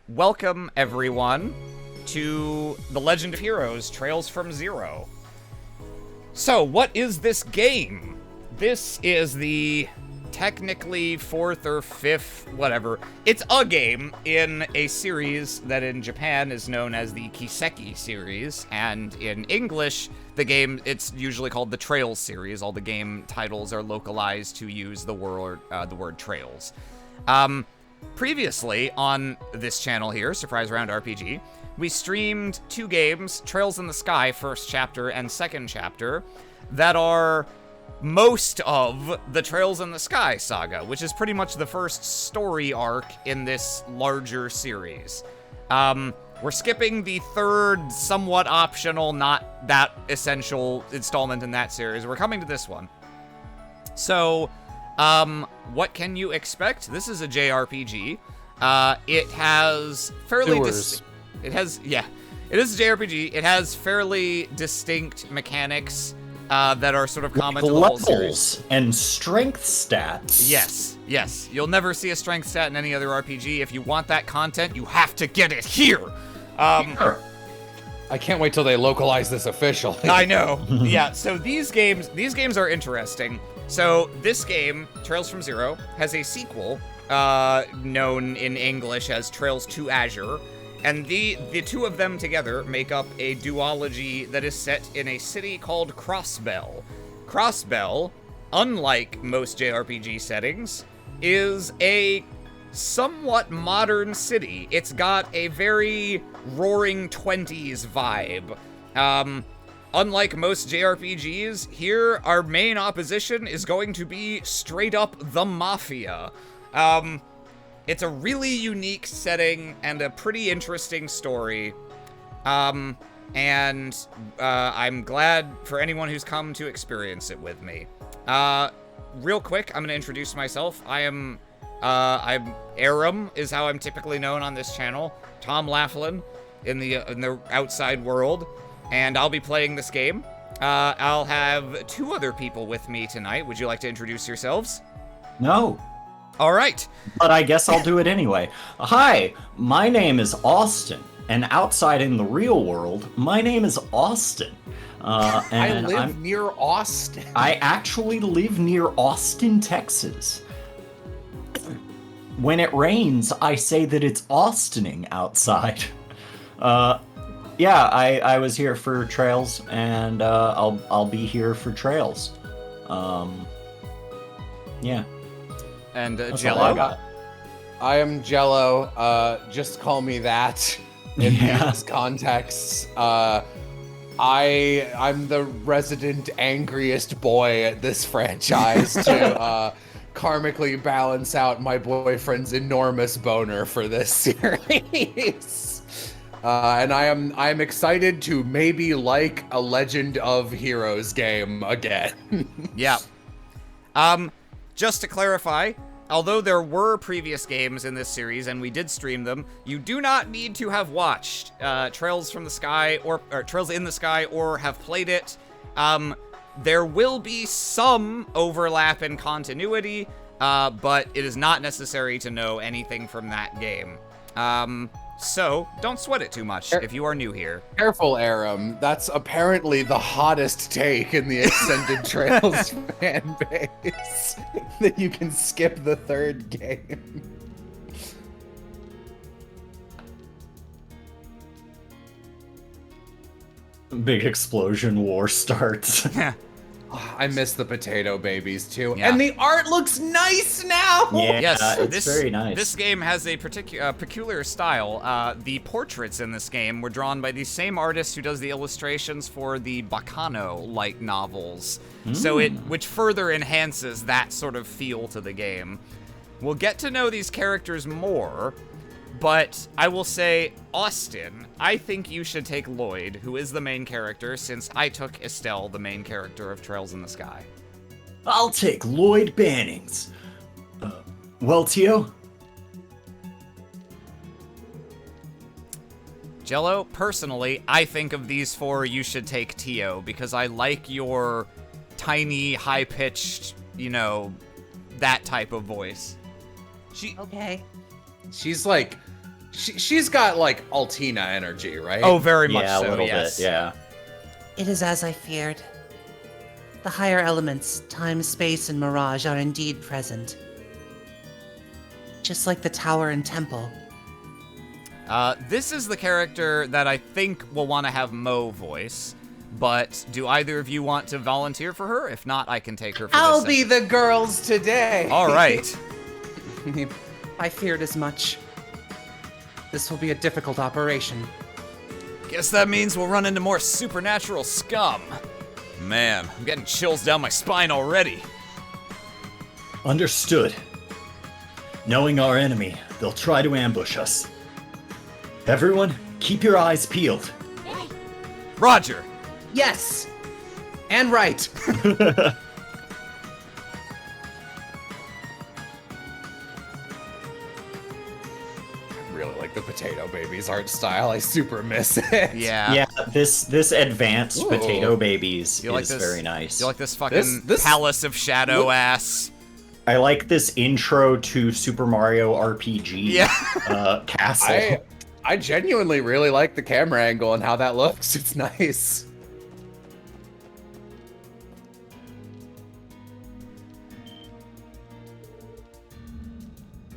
welcome everyone to The Legend of Heroes: Trails from Zero. So, what is this game? This is the technically fourth or fifth, whatever. It's a game in a series that in Japan is known as the Kiseki series, and in English, the game, it's usually called the Trails series. All the game titles are localized to use the word Trails. Previously on this channel here, Surprise Round RPG, we streamed two games, Trails in the Sky, first chapter and second chapter, that are most of the Trails in the Sky saga, which is pretty much the first story arc in this larger series. We're skipping the third, somewhat optional, not that essential installment in that series. We're coming to this one. So, what can you expect? This is a JRPG. It has fairly... It is a JRPG. It has fairly distinct mechanics that are sort of common to the whole series. And strength stats. Yes. You'll never see a strength stat in any other RPG. If you want that content, you have to get it here. I can't wait till they localize this officially. I know. Yeah, so these games are interesting. So this game, Trails from Zero, has a sequel known in English as Trails to Azure, and the two of them together make up a duology that is set in a city called Crossbell. Crossbell, unlike most JRPG settings, is a somewhat modern city. It's got a very roaring 20s vibe. Unlike most JRPGs, here our main opposition is going to be straight up the Mafia. It's a really unique setting and a pretty interesting story. And I'm glad for anyone who's come to experience it with me. Real quick, I'm gonna introduce myself. I'm Aram is how I'm typically known on this channel. Tom Laughlin in the outside world. And I'll be playing this game. I'll have two other people with me tonight. Would you like to introduce yourselves? No. All right. But I guess I'll do it anyway. Hi, my name is Austin, and outside in the real world, my name is Austin. And I live near Austin. I actually live near Austin, Texas. When it rains, I say that it's Austining outside. Yeah, I was here for Trails, and I'll be here for Trails. Yeah. And That's all I Jello. got. I am Jello. Just call me that in these contexts. I'm the resident angriest boy at this franchise to karmically balance out my boyfriend's enormous boner for this series. And I'm excited to maybe like a Legend of Heroes game again. Yeah. Just to clarify, although there were previous games in this series and we did stream them, you do not need to have watched Trails from the Sky or Trails in the Sky or have played it. There will be some overlap in continuity, but it is not necessary to know anything from that game. So, don't sweat it too much if you are new here. Careful, Aram. That's apparently the hottest take in the Extended Trails fan base. That you can skip the third game. Big explosion war starts. I miss the potato babies too. Yeah. And the art looks nice now! Yeah, Yes, it's very nice. This game has a peculiar style. The portraits in this game were drawn by the same artist who does the illustrations for the Bacano light novels. So which further enhances that sort of feel to the game. We'll get to know these characters more, but I will say, Austin, I think you should take Lloyd, who is the main character, since I took Estelle, the main character of Trails in the Sky. I'll take Lloyd Bannings. Well, Tio? Jello, personally, I think of these four, you should take Tio, because I like your tiny, high-pitched, that type of voice. She's like She's got like Altina energy, right? Oh, very much Yeah, so, a little yes. bit, yeah. It is as I feared. The higher elements, time, space, and mirage, are indeed present. Just like the tower and temple. This is the character that I think will want to have Mo voice, but do either of you want to volunteer for her? If not, I can take her for I'll this be the girls today. All right. I feared as much. This will be a difficult operation. Guess that means we'll run into more supernatural scum. Man, I'm getting chills down my spine already. Understood. Knowing our enemy, they'll try to ambush us. Everyone, keep your eyes peeled. Roger. Yes. And right. I really like the Potato Babies art style. I super miss it. Yeah. Yeah, this advanced Ooh. Potato Babies You like is this? very nice. You like this fucking This- Palace of Shadow ass? I like this intro to Super Mario RPG Yeah. castle. I genuinely really like the camera angle and how that looks. It's nice.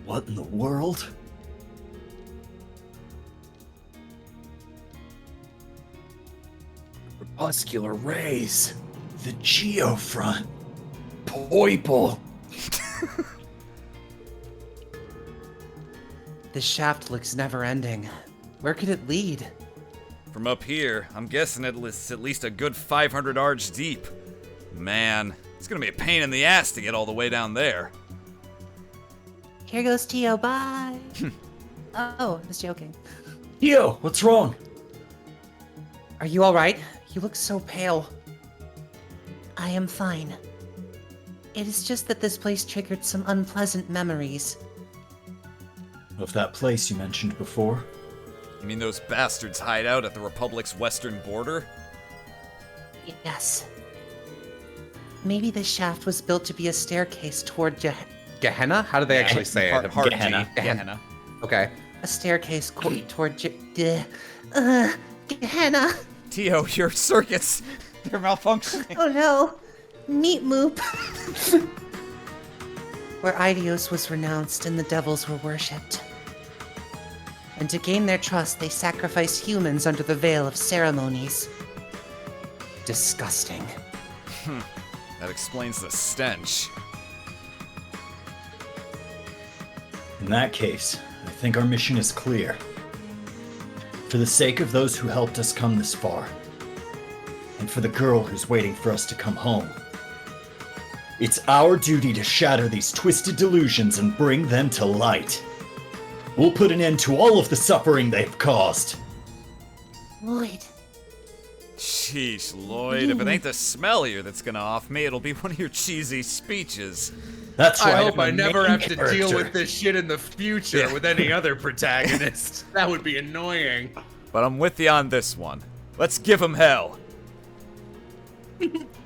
What in the world? Crepuscular rays. The Geofront. Poiple. This shaft looks never-ending. Where could it lead? From up here, I'm guessing it's at least a good 500 arch deep. Man, it's gonna be a pain in the ass to get all the way down there. Here goes Tio, bye! Oh, I was joking. Yo, what's wrong? Are you alright? You look so pale. I am fine. It is just that this place triggered some unpleasant memories. Of that place you mentioned before? You mean those bastards hide out at the Republic's western border? Yes. Maybe this shaft was built to be a staircase toward Gehenna? How do they actually say it? Hard Gehenna. G. Gehenna. Okay. a staircase toward Gehenna. Tio, your circuits, they're malfunctioning. Oh no, meat moop. Where Idios was renounced and the devils were worshipped. And to gain their trust, they sacrificed humans under the veil of ceremonies. Disgusting. That explains the stench. In that case, I think our mission is clear. For the sake of those who helped us come this far, and for the girl who's waiting for us to come home, it's our duty to shatter these twisted delusions and bring them to light. We'll put an end to all of the suffering they've caused. Lloyd, Sheesh, Lloyd, if it ain't the smell here that's gonna off me, it'll be one of your cheesy speeches. That's right. I hope I'm a I never main have to deal character. with this shit in the future Yeah. with any other protagonist. That would be annoying. But I'm with you on this one. Let's give him hell.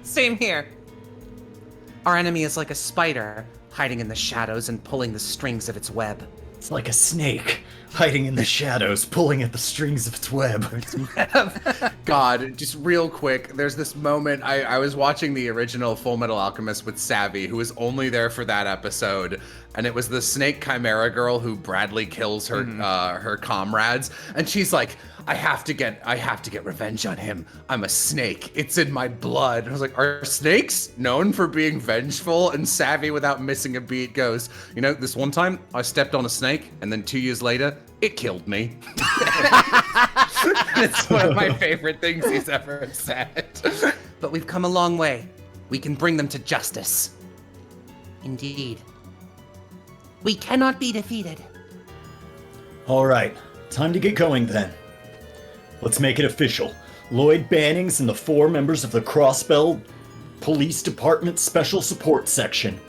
Same here. Our enemy is like a spider, hiding in the shadows and pulling the strings of its web. It's like a snake, hiding in the shadows, pulling at the strings of its web. God, just real quick, there's this moment, I was watching the original Full Metal Alchemist with Savvy, who was only there for that episode, and it was the snake chimera girl who Bradley kills her her comrades, and she's like, I have to get revenge on him. I'm a snake. It's in my blood. And I was like, are snakes known for being vengeful? And Savvy, without missing a beat, goes, you know, this one time I stepped on a snake, and then 2 years later, it killed me. It's one of my favorite things he's ever said. But we've come a long way. We can bring them to justice. indeed. We cannot be defeated. All right, time to get going then. Let's make it official. Lloyd Bannings and the 4 members of the Crossbell Police Department Special Support Section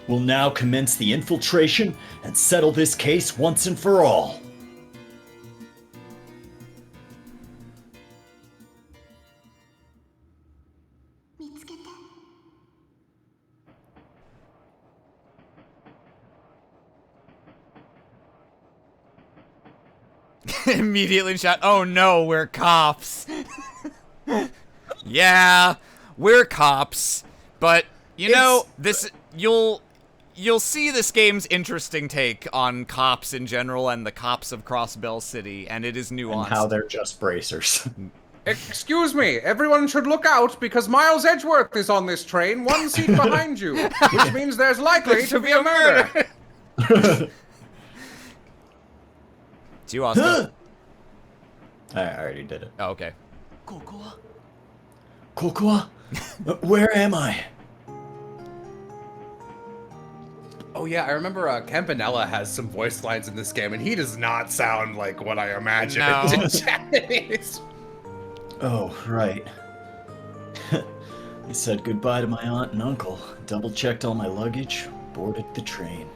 will now commence the infiltration and settle this case once and for all. Immediately in chat, oh no, we're cops. Yeah, we're cops. But, you know, this, you'll see this game's interesting take on cops in general and the cops of Crossbell City, and it is nuanced. And how they're just bracers. Excuse me, everyone should look out because Miles Edgeworth is on this train, one seat behind you, which means there's likely to be a murder. It's you, Austin. I already did it. Oh, okay. Kokua? Where am I? Oh yeah, I remember Campanella has some voice lines in this game, and he does not sound like what I imagined No. in Japanese. Oh, right. I said goodbye to my aunt and uncle, double-checked all my luggage, boarded the train.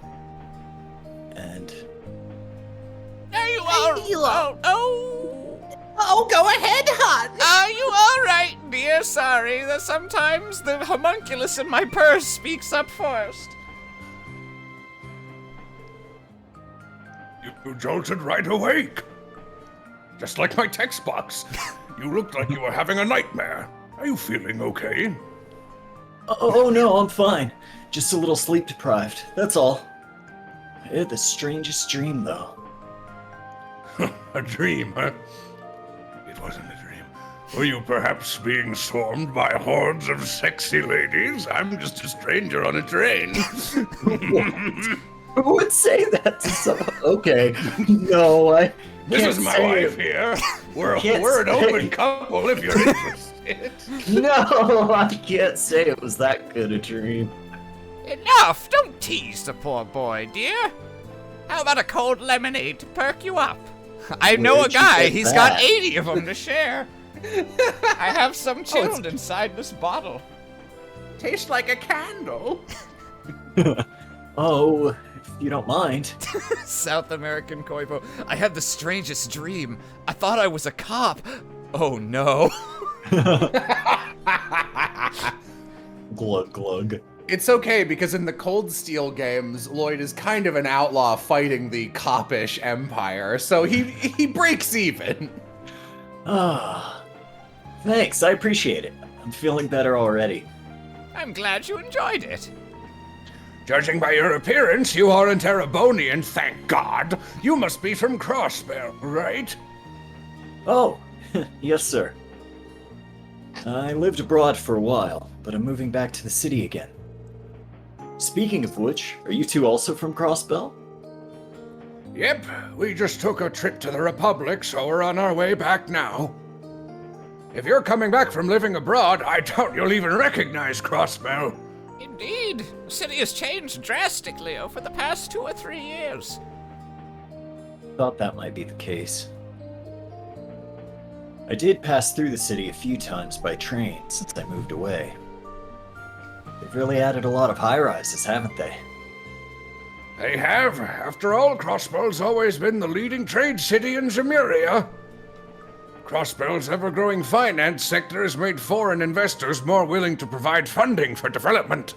And... Are you all... Oh, go ahead, hon. Are you all right, dear? Sorry, that sometimes the homunculus in my purse speaks up first. You jolted right awake. Just like my text box. You looked like you were having a nightmare. Are you feeling okay? Oh no, I'm fine. Just a little sleep deprived, that's all. I had the strangest dream, though. A dream, huh? It wasn't a dream. Were you perhaps being swarmed by hordes of sexy ladies? I'm just a stranger on a train. Who would say that to someone? Okay, no, I This can't is my say wife it. here. We're Can't an say. open couple if you're interested. No, I can't say it was that good a dream. Enough! Don't tease the poor boy, dear. How about a cold lemonade to perk you up? I know a Where'd you guy. get He's got that? 80 of them to share. I have some chilled inside this bottle. Tastes like a candle. Oh, if you don't mind. South American Koibo. I had the strangest dream. I thought I was a cop. Oh no. Glug glug. It's okay because in the Cold Steel games, Lloyd is kind of an outlaw fighting the copish empire, so he breaks even. Ah, thanks, I appreciate it. I'm feeling better already. I'm glad you enjoyed it. Judging by your appearance, you aren't Erebonian, thank God. You must be from Crossbell, right? Oh, yes, sir. I lived abroad for a while, but I'm moving back to the city again. Speaking of which, are you two also from Crossbell? Yep, we just took a trip to the Republic, so we're on our way back now. If you're coming back from living abroad, I doubt you'll even recognize Crossbell. Indeed, the city has changed drastically over the past 2 or 3 years. Thought that might be the case. I did pass through the city a few times by train since I moved away. They've really added a lot of high-rises, haven't they? They have. After all, Crossbell's always been the leading trade city in Zemuria. Crossbell's ever-growing finance sector has made foreign investors more willing to provide funding for development.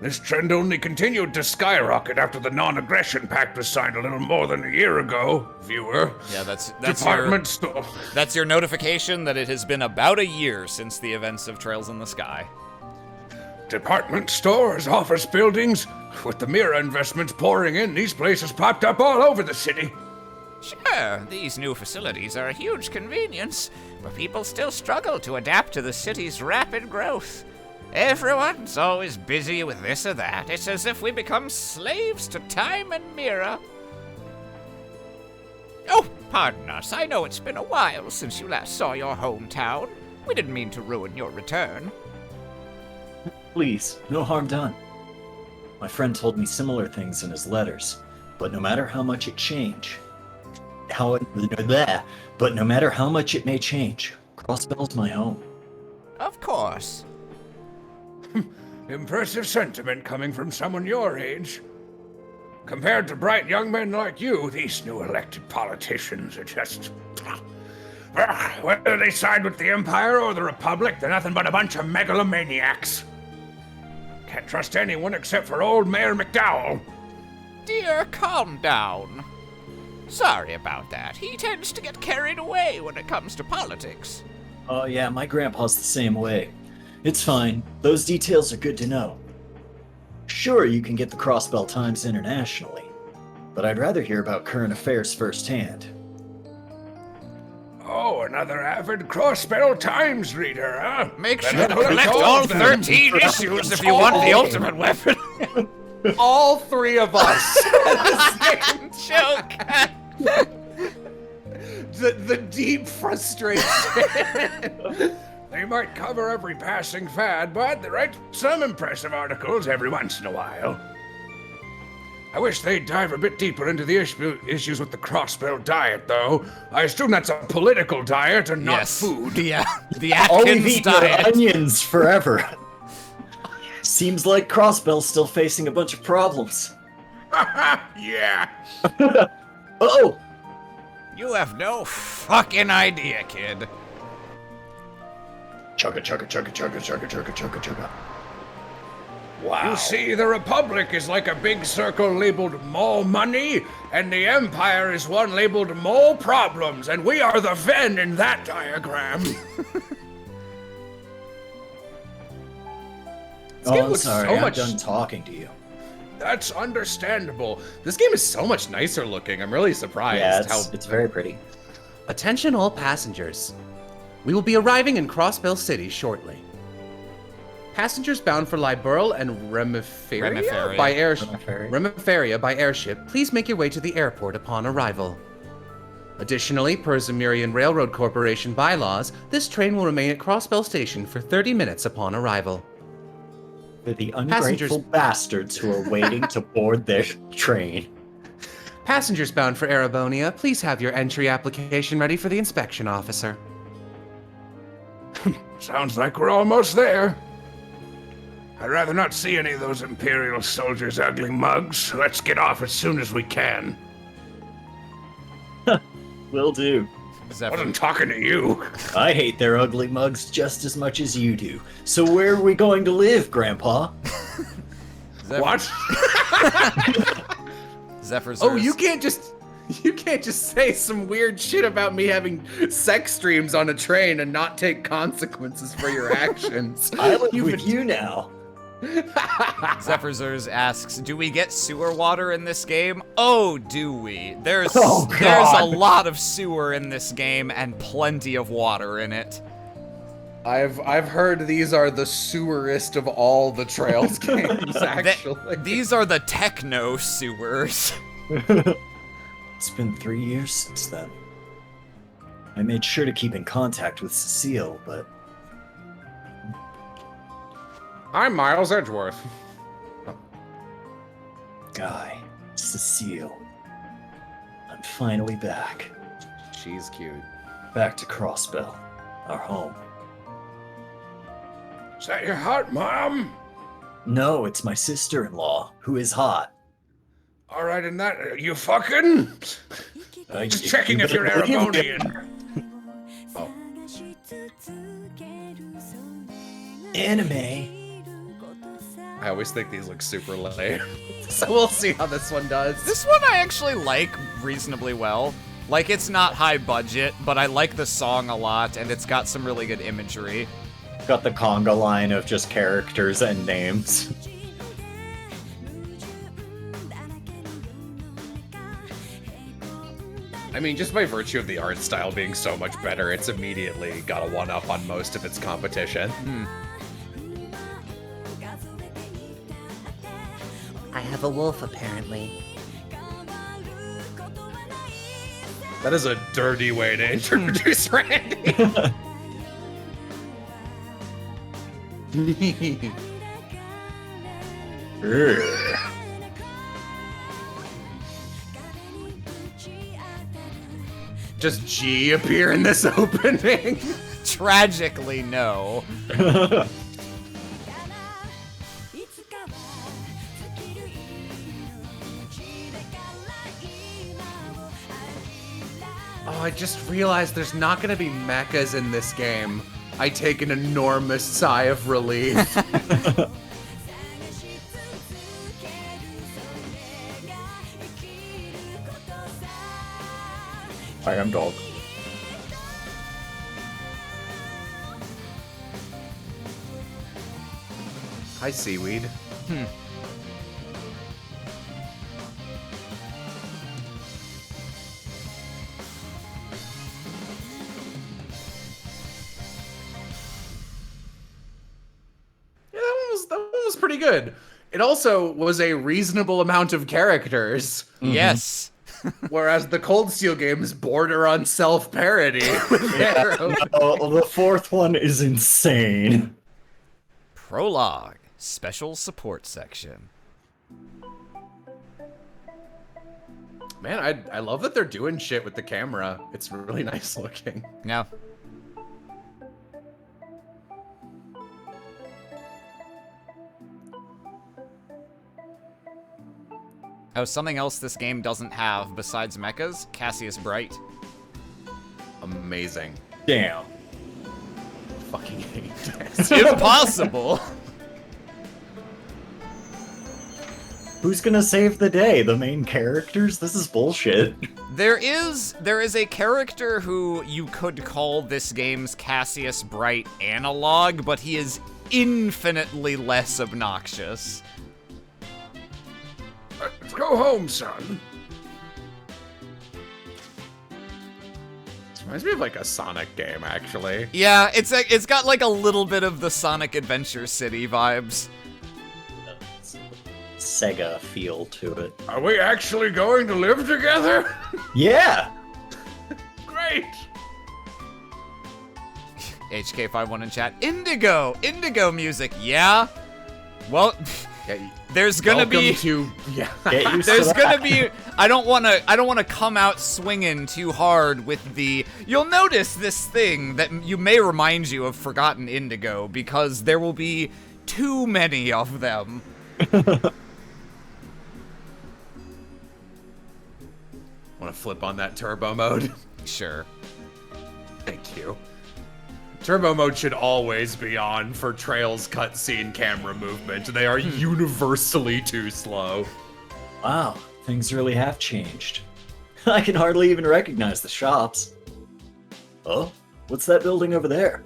This trend only continued to skyrocket after the non-aggression pact was signed a little more than a year ago, viewer. Yeah, that's Department store. That's your notification that it has been about a year since the events of Trails in the Sky. Department stores, office buildings. With the Mira investments pouring in, these places popped up all over the city. Sure, these new facilities are a huge convenience, but people still struggle to adapt to the city's rapid growth. Everyone's always busy with this or that. It's as if we become slaves to time and Mira. Oh, pardon us. I know it's been a while since you last saw your hometown. We didn't mean to ruin your return. Please, no harm done. My friend told me similar things in his letters, but no matter how much it but no matter how much it may change, Crossbell's my home. Of course. Impressive sentiment coming from someone your age. Compared to bright young men like you, these new elected politicians are just... Whether they side with the Empire or the Republic, they're nothing but a bunch of megalomaniacs. Can't trust anyone except for old Mayor McDowell. Dear, calm down. Sorry about that. He tends to get carried away when it comes to politics. Oh yeah, my grandpa's the same way. It's fine. Those details are good to know. Sure, you can get the Crossbell Times internationally, but I'd rather hear about current affairs firsthand. Oh, another avid Crossbell Times reader, huh? Make Then sure to I'll collect collect all all of them. 13 issues if you want the ultimate weapon. All three of us. Joke. the deep frustration. They might cover every passing fad, but they write some impressive articles every once in a while. I wish they'd dive a bit deeper into the issues with the Crossbell diet, though. I assume that's a political diet and not Yes. food. The Only Atkins eat your diet. onions forever. Seems like Crossbell's still facing a bunch of problems. Yeah. Oh! You have no fucking idea, kid. Chugga chugga chugga chugga chugga chugga chugga chugga. Wow. You see, the Republic is like a big circle labeled more money, and the Empire is one labeled more problems, and we are the Venn in that diagram. Oh, I'm looks sorry, so I'm much- done talking to you. That's understandable. This game is so much nicer looking. I'm really surprised Yeah, how. it's very pretty. Attention all passengers. We will be arriving in Crossbell City shortly. Passengers bound for Liberl and Remiferia Remiferia. by Remiferia. Remiferia by airship, please make your way to the airport upon arrival. Additionally, per Zemurian Railroad Corporation bylaws, this train will remain at Crossbell Station for 30 minutes upon arrival. For the ungrateful bastards who are waiting to board their train. Passengers bound for Erebonia, please have your entry application ready for the inspection officer. Sounds like we're almost there. I'd rather not see any of those Imperial soldiers' ugly mugs. Let's get off as soon as we can. Will do. I wasn't talking to you. I hate their ugly mugs just as much as you do. So where are we going to live, Grandpa? What? Zephyr's. Oh, you can't just say some weird shit about me having sex dreams on a train and not take consequences for your actions. I live with you now. Zephyr's asks, do we get sewer water in this game? Oh, do we? There's Oh, there's a God. lot of sewer in this game and plenty of water in it. I've heard these are the sewerest of all the Trails games, actually. These are the techno sewers. It's been 3 years since then. I made sure to keep in contact with Cecile, but I'm Miles Edgeworth. Guy, Cecile. I'm finally back. She's cute. Back to Crossbell, our home. Is that your hot mom? No, it's my sister-in-law, who is hot. All right, and that you fucking? Just checking if you're Erebonian. Anime. I always think these look super lame. So we'll see how this one does. This one I actually like reasonably well. Like, it's not high budget, but I like the song a lot, and it's got some really good imagery. Got the conga line of just characters and names. I mean, just by virtue of the art style being so much better, it's immediately got a one-up on most of its competition. I have a wolf, apparently. That is a dirty way to introduce Randy. Does G appear in this opening? Tragically, no. Oh, I just realized there's not gonna be mechas in this game. I take an enormous sigh of relief. I am dog. Hi, seaweed. Yeah, that one was pretty good. It also was a reasonable amount of characters. Yes. Whereas the Cold Steel games border on self-parody. Oh, the fourth one is insane. Prologue. Special support section. Man, I love that they're doing shit with the camera. It's really nice looking. No. Oh, something else this game doesn't have besides mechas? Cassius Bright. Amazing. Damn. Fucking hate It's impossible. Who's gonna save the day? The main characters? This is bullshit. There is a character who you could call this game's Cassius Bright analog, but he is infinitely less obnoxious. Let's go home, son. This reminds me of like a Sonic game, actually. Yeah, it's got like a little bit of the Sonic Adventure City vibes. Sega feel to it. Are we actually going to live together? Yeah! Great! HK51 in chat. Indigo music, yeah? Well, Yeah, there's gonna be... Get used There's to gonna that. be. I don't wanna come out swinging too hard with the. You'll notice this thing that you may remind you of Forgotten Indigo because there will be too many of them. Want to flip on that turbo mode? Sure. Thank you. Turbo mode should always be on for Trail's cutscene camera movement. They are universally too slow. Wow, things really have changed. I can hardly even recognize the shops. Oh, what's that building over there?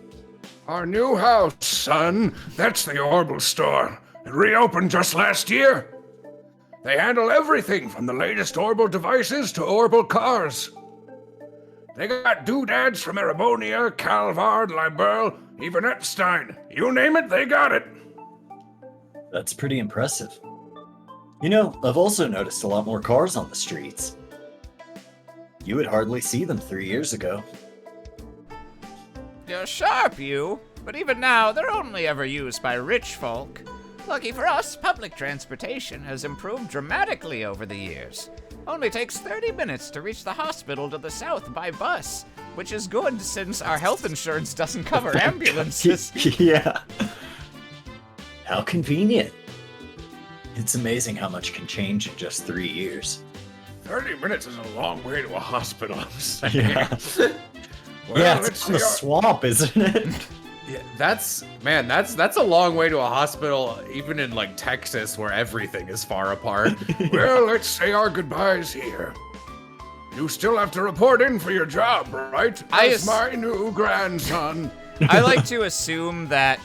Our new house, son. That's the Orbital store. It reopened just last year. They handle everything from the latest Orbital devices to Orbital cars. They got doodads from Erebonia, Calvard, Liberl, even Epstein. You name it, they got it. That's pretty impressive. You know, I've also noticed a lot more cars on the streets. You would hardly see them 3 years ago. You're sharp, you. But even now, they're only ever used by rich folk. Lucky for us, public transportation has improved dramatically over the years. Only takes 30 minutes to reach the hospital to the south by bus, which is good since our health insurance doesn't cover ambulances. Yeah. How convenient. It's amazing how much can change in just 3 years. 30 minutes is a long way to a hospital, I'm saying. Yeah. Well, Yeah, let's it's on the see our- swamp, isn't it? Yeah, that's a long way to a hospital, even in like Texas, where everything is far apart. Well, let's say our goodbyes here. You still have to report in for your job, right? As my new grandson. I like to assume that,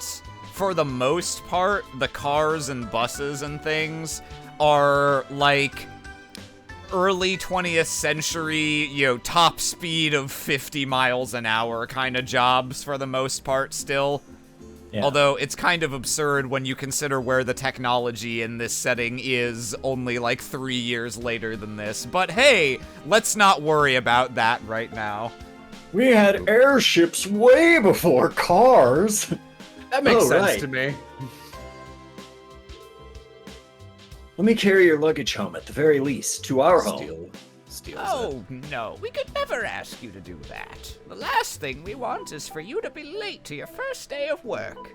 for the most part, the cars and buses and things are like early 20th century, top speed of 50 miles an hour kind of jobs for the most part still. Yeah. Although it's kind of absurd when you consider where the technology in this setting is only like 3 years later than this. But hey, let's not worry about that right now. We had airships way before cars. That makes Oh, sense right. to me. Let me carry your luggage home at the very least, to our home. Steals Oh, no, we could never ask you to do that. The last thing we want is for you to be late to your first day of work.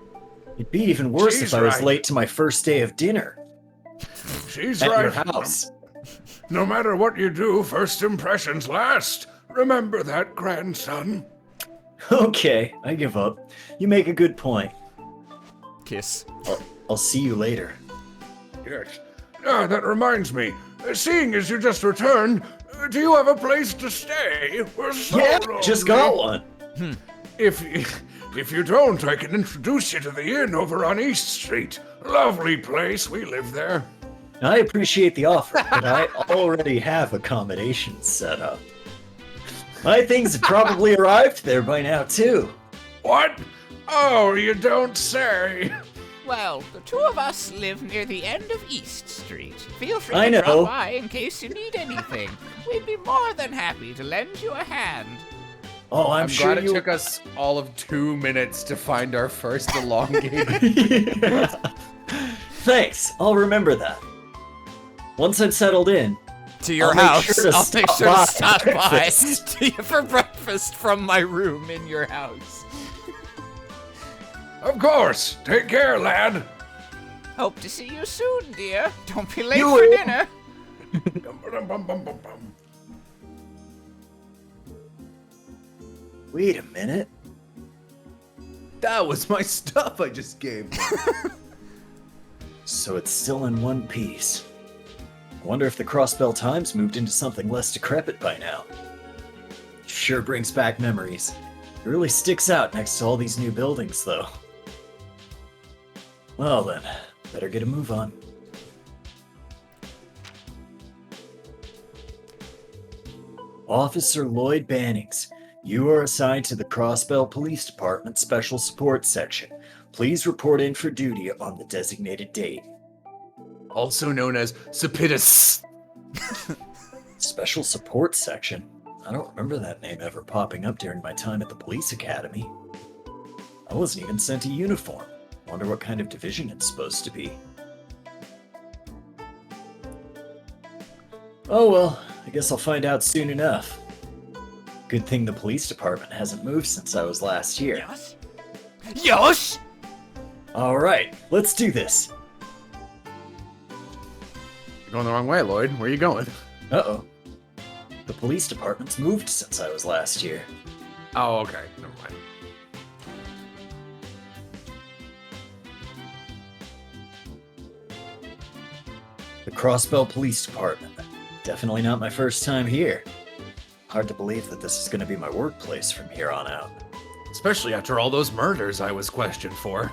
It'd be even worse She's if I was right. late to my first day of dinner She's at right. your house. No matter what you do, first impressions last. Remember that, grandson. Okay, I give up. You make a good point. Kiss. I'll see you later. Yes. Ah, that reminds me. Seeing as you just returned, Do you have a place to stay? We're so just lonely. got one. If you don't, I can introduce you to the inn over on East Street. Lovely place. We live there. I appreciate the offer, but I already have accommodations set up. My things have probably arrived there by now, too. What? Oh, you don't say. Well, the two of us live near the end of East Street. Feel free I to know. drop by in case you need anything. We'd be more than happy to lend you a hand. Oh, I'm sure glad you... it took us all of 2 minutes to find our first elongated. Yeah. Thanks, I'll remember that. Once I'm settled in, To your I'll house. make sure to I'll make stop sure to by stop for by breakfast. to you for breakfast from my room in your house. Of course. Take care, lad. Hope to see you soon, dear. Don't be late You for will. dinner. wait a minute. That was my stuff I just gave them. So it's still in one piece. I wonder if the Crossbell Times moved into something less decrepit by now. Sure brings back memories. It really sticks out next to all these new buildings, though. Well then, better get a move on. Officer Lloyd Bannings, you are assigned to the Crossbell Police Department Special Support Section. Please report in for duty on the designated date. Also known as Sapidus. Special Support Section? I don't remember that name ever popping up during my time at the police academy. I wasn't even sent a uniform. Wonder what kind of division it's supposed to be. Oh well, I guess I'll find out soon enough. Good thing the police department hasn't moved since I was last here. Yes? Yosh! Alright, let's do this. You're going the wrong way, Lloyd. Where are you going? Uh-oh. The police department's moved since I was last here. Oh, okay. Never mind. The Crossbell Police Department. Definitely not my first time here. Hard to believe that this is going to be my workplace from here on out. Especially after all those murders I was questioned for.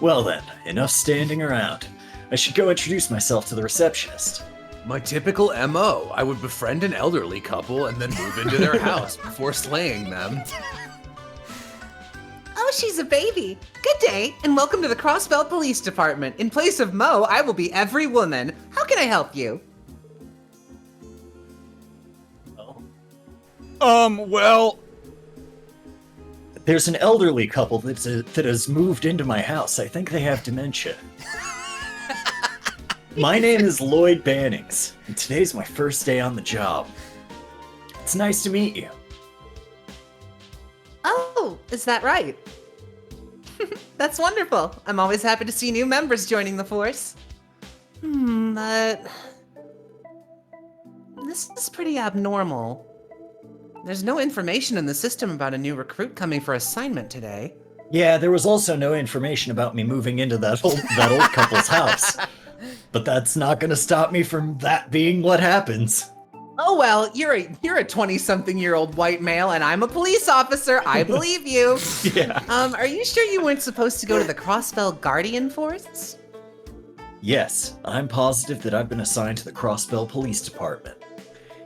Well then, enough standing around. I should go introduce myself to the receptionist. My typical MO. I would befriend an elderly couple and then move into their house before slaying them. Oh, she's a baby. Good day, and welcome to the Crossbell Police Department. In place of Mo, I will be every woman. How can I help you? Well, There's an elderly couple that has moved into my house. I think they have dementia. My name is Lloyd Bannings, and today's my first day on the job. It's nice to meet you. Oh, is that right? That's wonderful. I'm always happy to see new members joining the force. But this is pretty abnormal. There's no information in the system about a new recruit coming for assignment today. Yeah, there was also no information about me moving into that old couple's house. But that's not gonna stop me from that being what happens. Oh well, you're a 20-something-year-old white male, and I'm a police officer. I believe you. Yeah. Are you sure you weren't supposed to go to the Crossbell Guardian Force? Yes, I'm positive that I've been assigned to the Crossbell Police Department.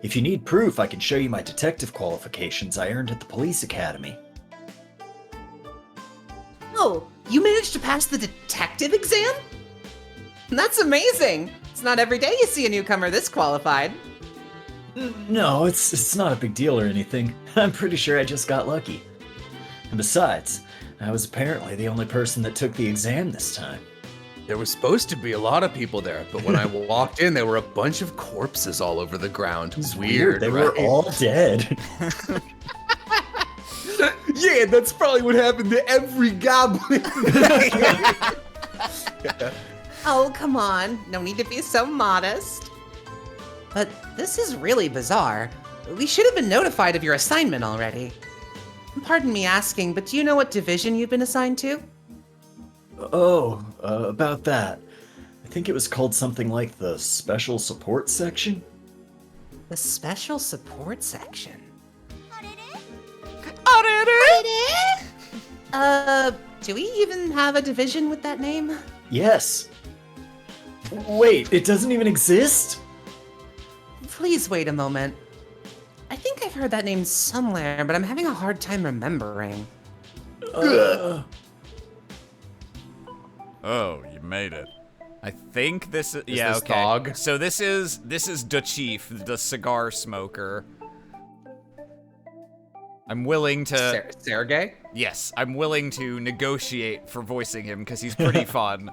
If you need proof, I can show you my detective qualifications I earned at the police academy. Oh, you managed to pass the detective exam? That's amazing. It's not every day you see a newcomer this qualified. No, it's not a big deal or anything. I'm pretty sure I just got lucky. And besides, I was apparently the only person that took the exam this time. There was supposed to be a lot of people there, but when I walked in, there were a bunch of corpses all over the ground. It was weird, They right? were all dead. Yeah, that's probably what happened to every goblin. Oh, come on. No need to be so modest. But this is really bizarre. We should have been notified of your assignment already. Pardon me asking, but do you know what division you've been assigned to? Oh, about that. I think it was called something like the Special Support Section? The special support section. Do we even have a division with that name? Yes. Wait, it doesn't even exist? Please wait a moment. I think I've heard that name somewhere, but I'm having a hard time remembering. Oh, you made it. I think this is this okay. dog? So this is the chief, the cigar smoker. I'm willing to Sergey? Yes, I'm willing to negotiate for voicing him because he's pretty fun.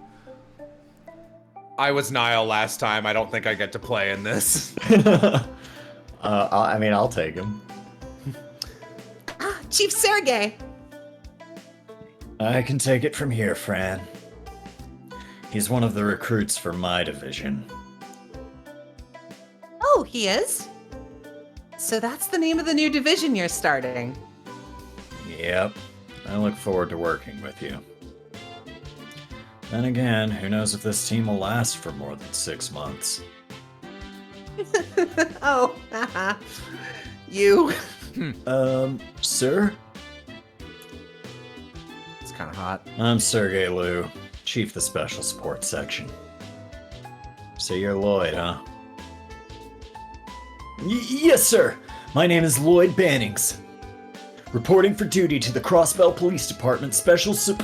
I was Niall last time. I don't think I get to play in this. I mean, I'll take him. Chief Sergey! I can take it from here, Fran. He's one of the recruits for my division. Oh, he is? So that's the name of the new division you're starting. Yep. I look forward to working with you. Then again, who knows if this team will last for more than 6 months. Oh, you. Sir? It's kind of hot. I'm Sergey Liu, Chief of the Special Support Section. So you're Lloyd, huh? Yes, sir! My name is Lloyd Bannings. Reporting for duty to the Crossbell Police Department Special Sup...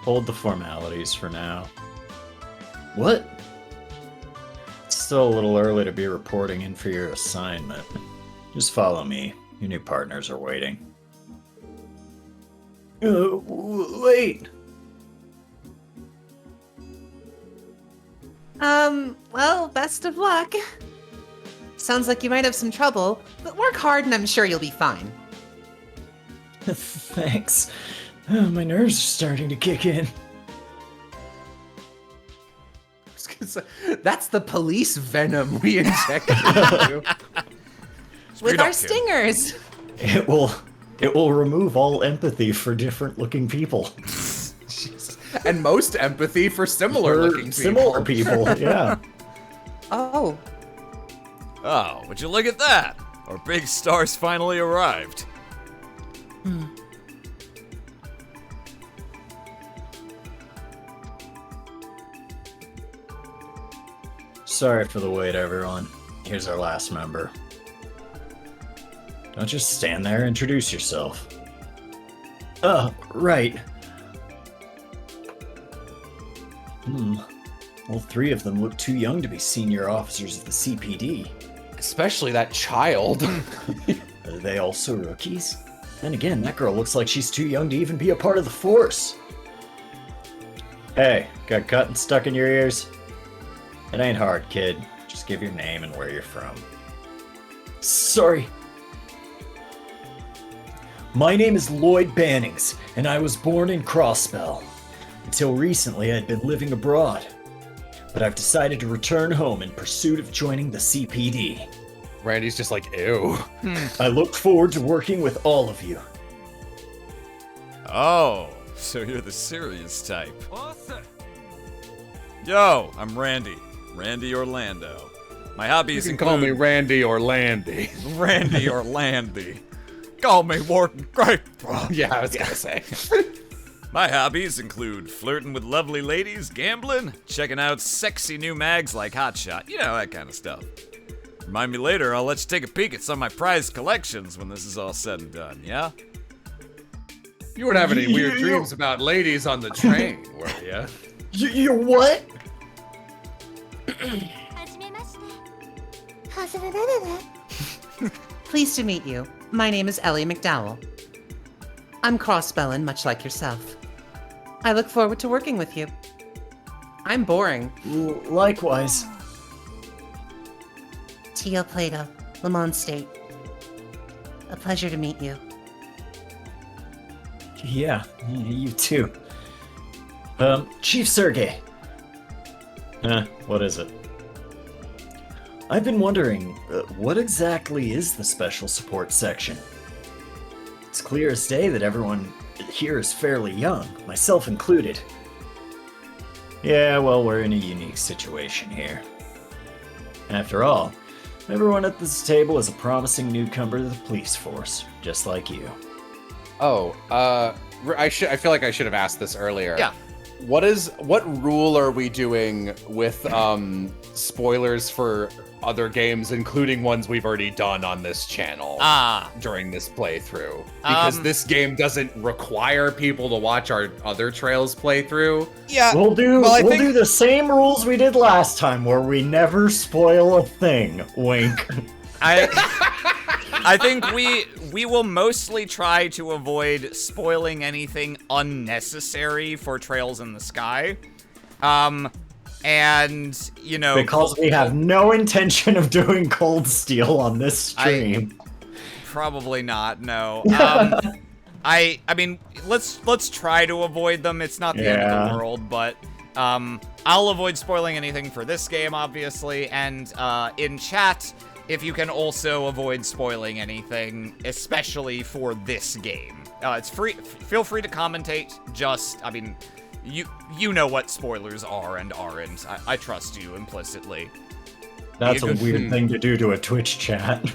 Hold the formalities for now. What? It's still a little early to be reporting in for your assignment. Just follow me. Your new partners are waiting. Wait! Well, best of luck. Sounds like you might have some trouble, but work hard and I'm sure you'll be fine. Thanks. Oh, my nerves are starting to kick in. That's the police venom we injected into you. With our stingers. It will remove all empathy for different looking people. And most empathy for similar looking people. Similar people, yeah. Oh, Oh, would you look at that? Our big star's finally arrived. Sorry for the wait, everyone. Here's our last member. Don't just stand there, introduce yourself. Right. All 3 of them look too young to be senior officers of the CPD. Especially that child. Are they also rookies? Then again, that girl looks like she's too young to even be a part of the force. Hey, got cut and stuck in your ears? It ain't hard, kid. Just give your name and where you're from. Sorry. My name is Lloyd Bannings, and I was born in Crossbell. Until recently, I'd been living abroad. But I've decided to return home in pursuit of joining the CPD. Randy's just like, ew. I look forward to working with all of you. Oh, so you're the serious type. Yo, I'm Randy. Randy Orlando. My hobbies You can include... call me Randy or Landy. Randy Orlando. Call me Warden Great. Yeah, I was gonna say. My hobbies include flirting with lovely ladies, gambling, checking out sexy new mags like Hotshot, you know, that kind of stuff. Remind me later, I'll let you take a peek at some of my prized collections when this is all said and done, yeah? You weren't having any weird dreams about ladies on the train, were ya? You're what? pleased to meet you. My name is Ellie McDowell. I'm Crossbellin, much like yourself. I look forward to working with you. I'm boring. Likewise. Tio Plato, Lamont State. A pleasure to meet you. Yeah, you too. Chief Sergey. What is it? I've been wondering, what exactly is the Special Support Section? It's clear as day that everyone here is fairly young, myself included. Yeah, well, we're in a unique situation here. After all, Everyone at this table is a promising newcomer to the police force, just like you. Oh, I feel like I should have asked this earlier. Yeah. What rule are we doing with spoilers for other games, including ones we've already done on this channel during this playthrough? Because this game doesn't require people to watch our other Trails playthrough. Yeah. We'll do the same rules we did last time, where we never spoil a thing. Wink. I think we will mostly try to avoid spoiling anything unnecessary for Trails in the Sky. And, you know... Because we have no intention of doing Cold Steel on this stream. Probably not, no. I mean, let's try to avoid them. It's not the end of the world, but I'll avoid spoiling anything for this game, obviously. And in chat, if you can also avoid spoiling anything, especially for this game. It's free. Feel free to commentate. Just, I mean, you know what spoilers are and aren't. I trust you implicitly. That's a weird thing to do to a Twitch chat.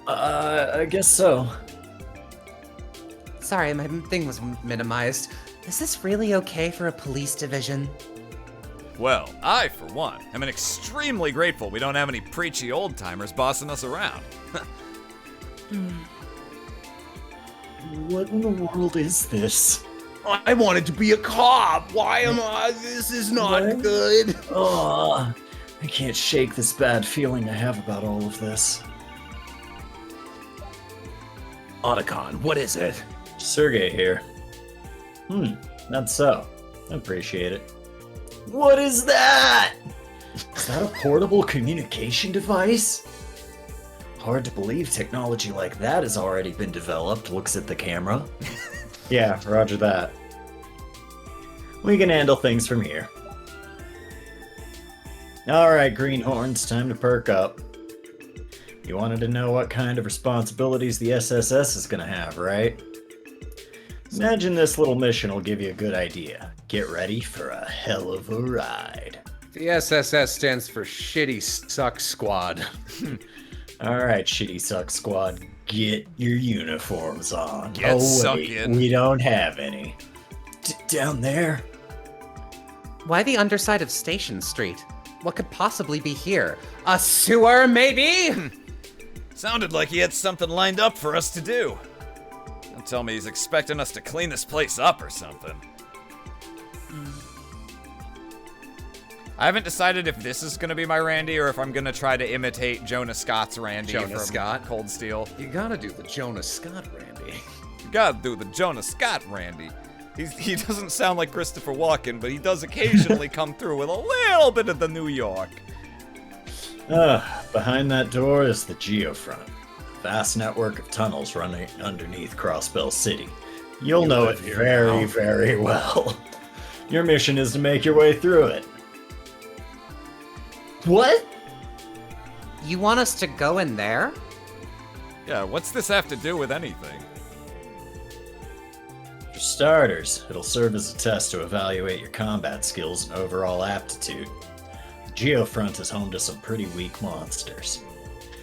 I guess so. Sorry, my thing was minimized. Is this really okay for a police division? Well, I, for one, am extremely grateful we don't have any preachy old-timers bossing us around. What in the world is this? I wanted to be a cop. Why am I? This is not good. Oh, I can't shake this bad feeling I have about all of this. Otacon, what is it? Sergey here. That's so. I appreciate it. What is that? Is that a portable communication device? Hard to believe technology like that has already been developed. Looks at the camera. Yeah, roger that. We can handle things from here. Alright, Greenhorns, time to perk up. You wanted to know what kind of responsibilities the SSS is gonna have, right? Imagine this little mission will give you a good idea. Get ready for a hell of a ride. The SSS stands for Shitty Suck Squad. Alright, Shitty Suck Squad, get your uniforms on. Get sucking. We don't have any. Down there? Why the underside of Station Street? What could possibly be here? A sewer, maybe? Sounded like he had something lined up for us to do. Don't tell me he's expecting us to clean this place up or something. I haven't decided if this is going to be my Randy or if I'm going to try to imitate Jonah Scott's Randy from Scott? Cold Steel. You gotta do the Jonah Scott Randy. You gotta do the Jonah Scott Randy. He doesn't sound like Christopher Walken, but he does occasionally come through with a little bit of the New York. Behind that door is the Geofront. A vast network of tunnels running underneath Crossbell City. You'll know it very, very well. Your mission is to make your way through it. What? You want us to go in there? Yeah, what's this have to do with anything? For starters, it'll serve as a test to evaluate your combat skills and overall aptitude. The Geofront is home to some pretty weak monsters.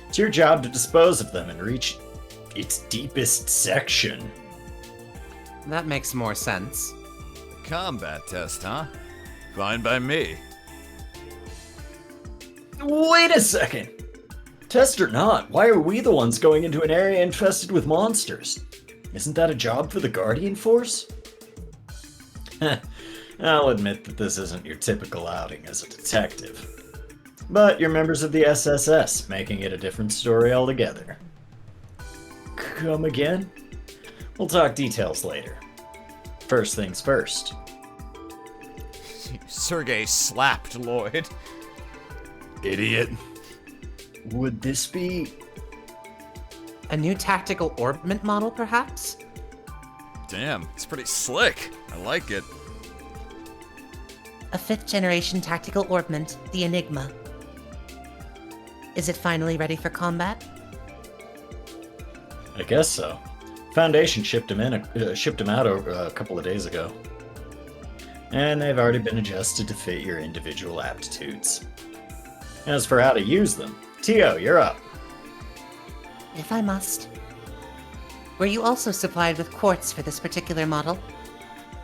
It's your job to dispose of them and reach its deepest section. That makes more sense. Combat test, huh? Fine by me. Wait a second! Test or not, why are we the ones going into an area infested with monsters? Isn't that a job for the Guardian Force? I'll admit that this isn't your typical outing as a detective. But you're members of the SSS, making it a different story altogether. Come again? We'll talk details later. First things first. Sergey slapped Lloyd. Idiot. Would this be... A new tactical orbment model, perhaps? Damn, it's pretty slick. I like it. A 5th generation tactical orbment, the Enigma. Is it finally ready for combat? I guess so. Foundation shipped him out a couple of days ago. And they've already been adjusted to fit your individual aptitudes. As for how to use them, Tio, you're up. If I must. Were you also supplied with quartz for this particular model?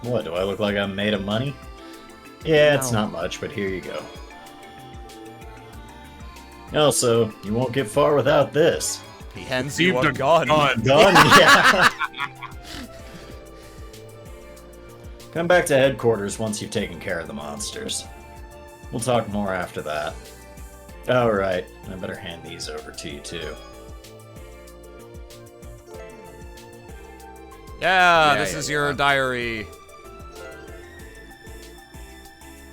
What, do I look like I'm made of money? Yeah, it's No. not much, but here you go. Also, you won't get far without this. He hands you a Received gun. Done? Yeah. Come back to headquarters once you've taken care of the monsters. We'll talk more after that. Alright, I better hand these over to you too. Yeah, this is your diary.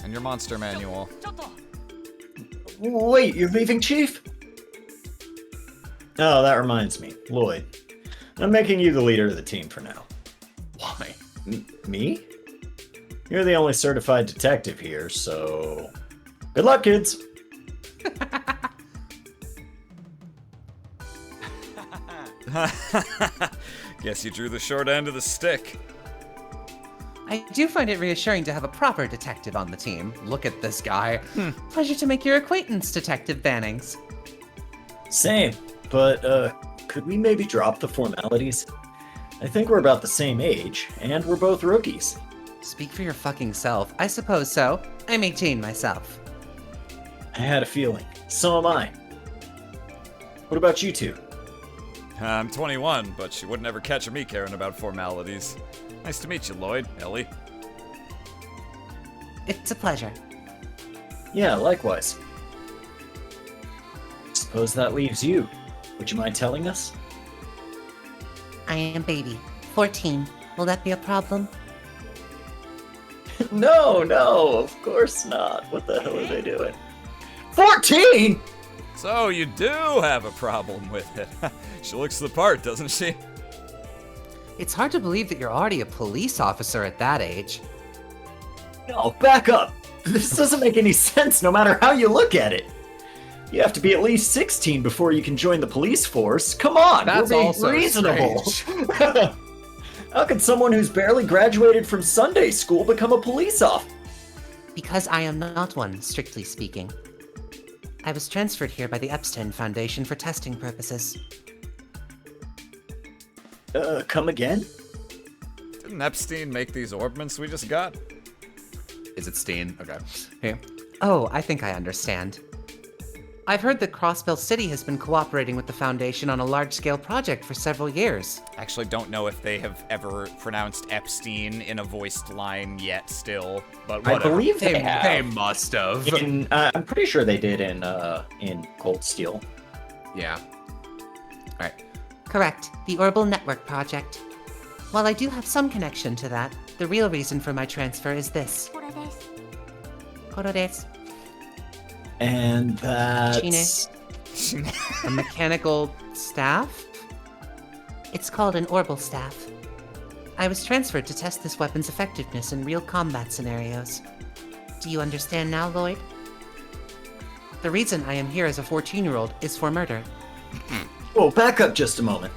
And your monster manual. Wait, you're leaving, Chief? Oh, that reminds me. Lloyd, I'm making you the leader of the team for now. Why? Me? You're the only certified detective here, so... Good luck, kids! Guess you drew the short end of the stick. I do find it reassuring to have a proper detective on the team. Look at this guy. Pleasure to make your acquaintance, Detective Bannings. Same, but, could we maybe drop the formalities? I think we're about the same age, and we're both rookies. Speak for your fucking self. I suppose so. I'm 18 myself. I had a feeling. So am I. What about you two? I'm 21, but she wouldn't ever catch me caring about formalities. Nice to meet you, Lloyd, Ellie. It's a pleasure. Yeah, likewise. Suppose that leaves you. Would you mind telling us? I am baby. 14. Will that be a problem? No, of course not. What the hell are they doing? 14?! So you do have a problem with it. She looks the part, doesn't she? It's hard to believe that you're already a police officer at that age. No, back up! This doesn't make any sense no matter how you look at it. You have to be at least 16 before you can join the police force. Come on, That's we're being also reasonable. How could someone who's barely graduated from Sunday school become a police officer? Because I am not one, strictly speaking. I was transferred here by the Epstein Foundation for testing purposes. Come again? Didn't Epstein make these orbments we just got? Is it Steen? Okay. Hey. Oh, I think I understand. I've heard that Crossbell City has been cooperating with the Foundation on a large-scale project for several years. Actually, don't know if they have ever pronounced Epstein in a voiced line yet still, but I whatever. believe they have. They must have. I'm pretty sure they did in Cold Steel. Yeah. Alright. Correct, the Orbital Network Project. While I do have some connection to that, the real reason for my transfer is this. Koro desu. And that's... A mechanical staff? It's called an Orbital Staff. I was transferred to test this weapon's effectiveness in real combat scenarios. Do you understand now, Lloyd? The reason I am here as a 14-year-old is for murder. Whoa, back up just a moment.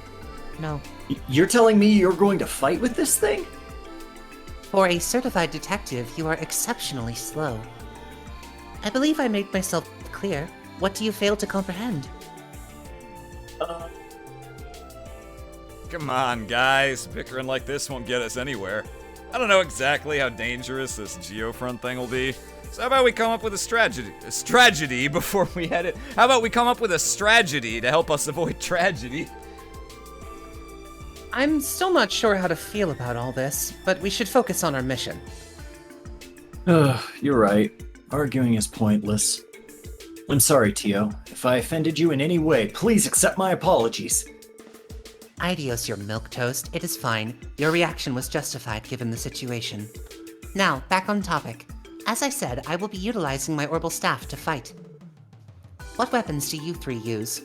No. You're telling me you're going to fight with this thing? For a certified detective, you are exceptionally slow. I believe I made myself clear. What do you fail to comprehend? Come on, guys. Bickering like this won't get us anywhere. I don't know exactly how dangerous this geofront thing will be. So how about we come up with a strategy before we head it? How about we come up with a strategy to help us avoid tragedy? I'm still not sure how to feel about all this, but we should focus on our mission. You're right. Arguing is pointless. I'm sorry, Tio. If I offended you in any way, please accept my apologies. Idios, your milquetoast. It is fine. Your reaction was justified given the situation. Now, back on topic. As I said, I will be utilizing my orbital staff to fight. What weapons do you three use?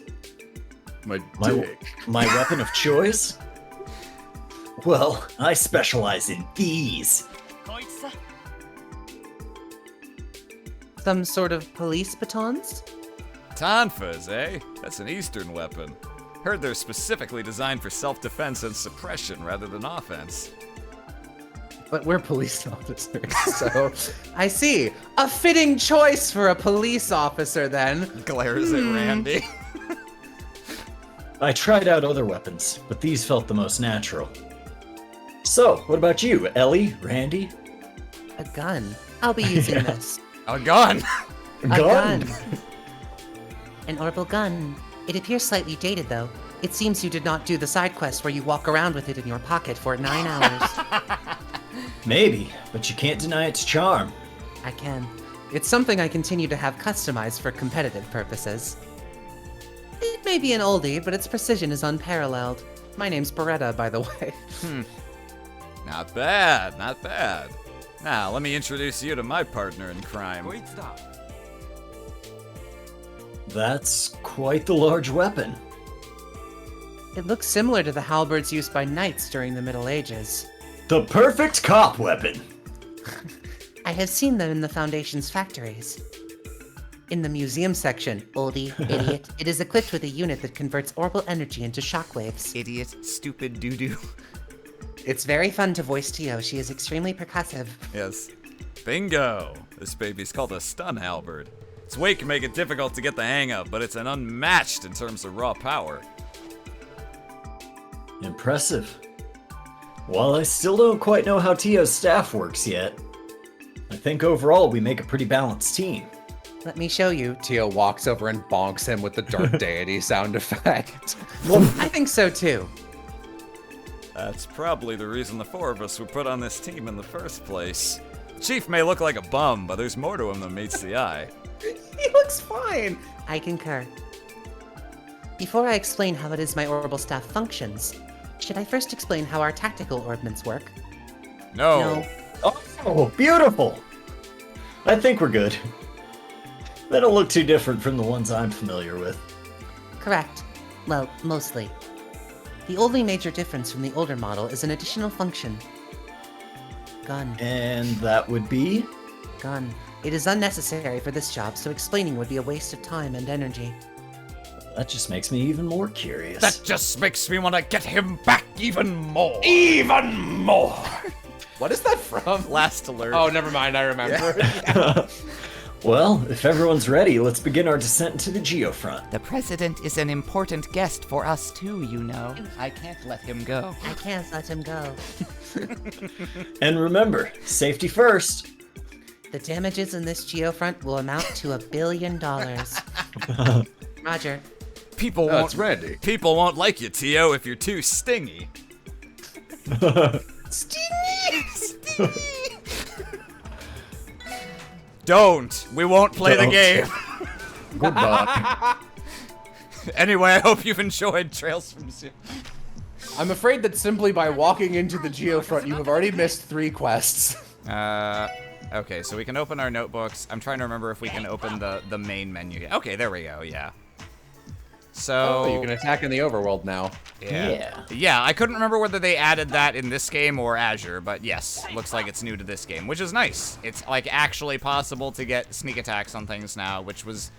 My weapon of choice? Well, I specialize in these. Some sort of police batons? Tonfas, eh? That's an Eastern weapon. Heard they're specifically designed for self-defense and suppression rather than offense. But we're police officers, so I see. A fitting choice for a police officer, then. Glares at Randy. I tried out other weapons, but these felt the most natural. So, what about you, Ellie, Randy? A gun. I'll be using this. A gun. A gun. An orbital gun. It appears slightly dated, though. It seems you did not do the side quest where you walk around with it in your pocket for 9 hours. Maybe, but you can't deny its charm. I can. It's something I continue to have customized for competitive purposes. It may be an oldie, but its precision is unparalleled. My name's Beretta, by the way. Not bad, not bad. Now, let me introduce you to my partner in crime. That's quite the large weapon. It looks similar to the halberds used by knights during the Middle Ages. The perfect cop weapon. I have seen them in the Foundation's factories. In the museum section, Oldie, idiot. It is equipped with a unit that converts orbital energy into shockwaves. Idiot, stupid doo-doo. it's very fun to voice Tio. She is extremely percussive. Yes. Bingo! This baby's called a stun halberd. Its weight can make it difficult to get the hang of, but it's an unmatched in terms of raw power. Impressive. While I still don't quite know how Tio's staff works yet, I think overall we make a pretty balanced team. Let me show you. Tio walks over and bonks him with the Dark Deity sound effect. I think so too. That's probably the reason the four of us were put on this team in the first place. Chief may look like a bum, but there's more to him than meets the eye. He looks fine. I concur. Before I explain how it is my orbital staff functions, should I first explain how our tactical orbments work? No. Oh, beautiful! I think we're good. They don't look too different from the ones I'm familiar with. Correct. Well, mostly. The only major difference from the older model is an additional function. Gun. And that would be? Gun. It is unnecessary for this job, so explaining would be a waste of time and energy. That just makes me even more curious. That just makes me want to get him back even more. Even more! What is that from? Last alert. Oh, never mind. I remember. Well, if everyone's ready, let's begin our descent into the geofront. The president is an important guest for us too, you know. I can't let him go. I can't let him go. And remember, safety first. The damages in this geofront will amount to $1 billion. Roger. People That's won't. Randy. People won't like you, Tio, if you're too stingy. Don't. We won't play the Don't. game. Goodbye. Anyway, I hope you've enjoyed Trails from Zero. I'm afraid that simply by walking into the geofront, you have already missed 3 quests. Okay, so we can open our notebooks. I'm trying to remember if we can open the main menu. Okay, there we go, yeah. So... Oh, you can attack in the overworld now. Yeah, I couldn't remember whether they added that in this game or Azure, but yes, looks like it's new to this game, which is nice. It's, like, actually possible to get sneak attacks on things now, which was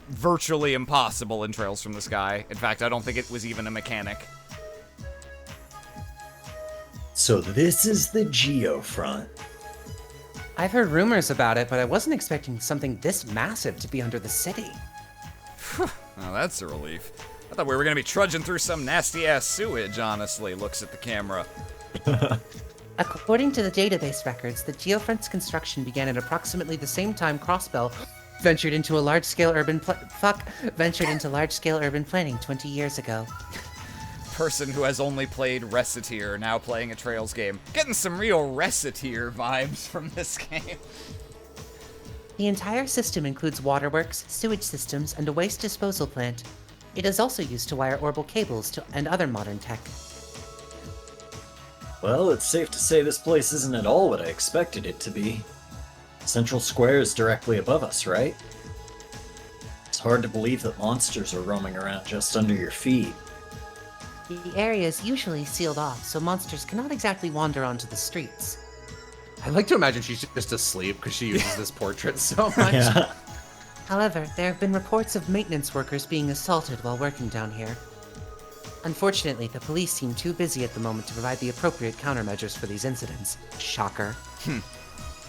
virtually impossible in Trails from the Sky. In fact, I don't think it was even a mechanic. So this is the geofront. I've heard rumors about it, but I wasn't expecting something this massive to be under the city. Oh, that's a relief. I thought we were gonna be trudging through some nasty-ass sewage, honestly, looks at the camera. According to the database records, the geofront's construction began at approximately the same time Crossbell Ventured into a large-scale urban ventured into large-scale urban planning 20 years ago. Person who has only played Reciteer, now playing a Trails game. Getting some real Reciteer vibes from this game. The entire system includes waterworks, sewage systems, and a waste disposal plant. It is also used to wire orbital cables and other modern tech. Well, it's safe to say this place isn't at all what I expected it to be. Central Square is directly above us, right? It's hard to believe that monsters are roaming around just under your feet. The area is usually sealed off, so monsters cannot exactly wander onto the streets. I like to imagine she's just asleep because she uses this portrait so much. Yeah. However, there have been reports of maintenance workers being assaulted while working down here. Unfortunately, the police seem too busy at the moment to provide the appropriate countermeasures for these incidents. Shocker.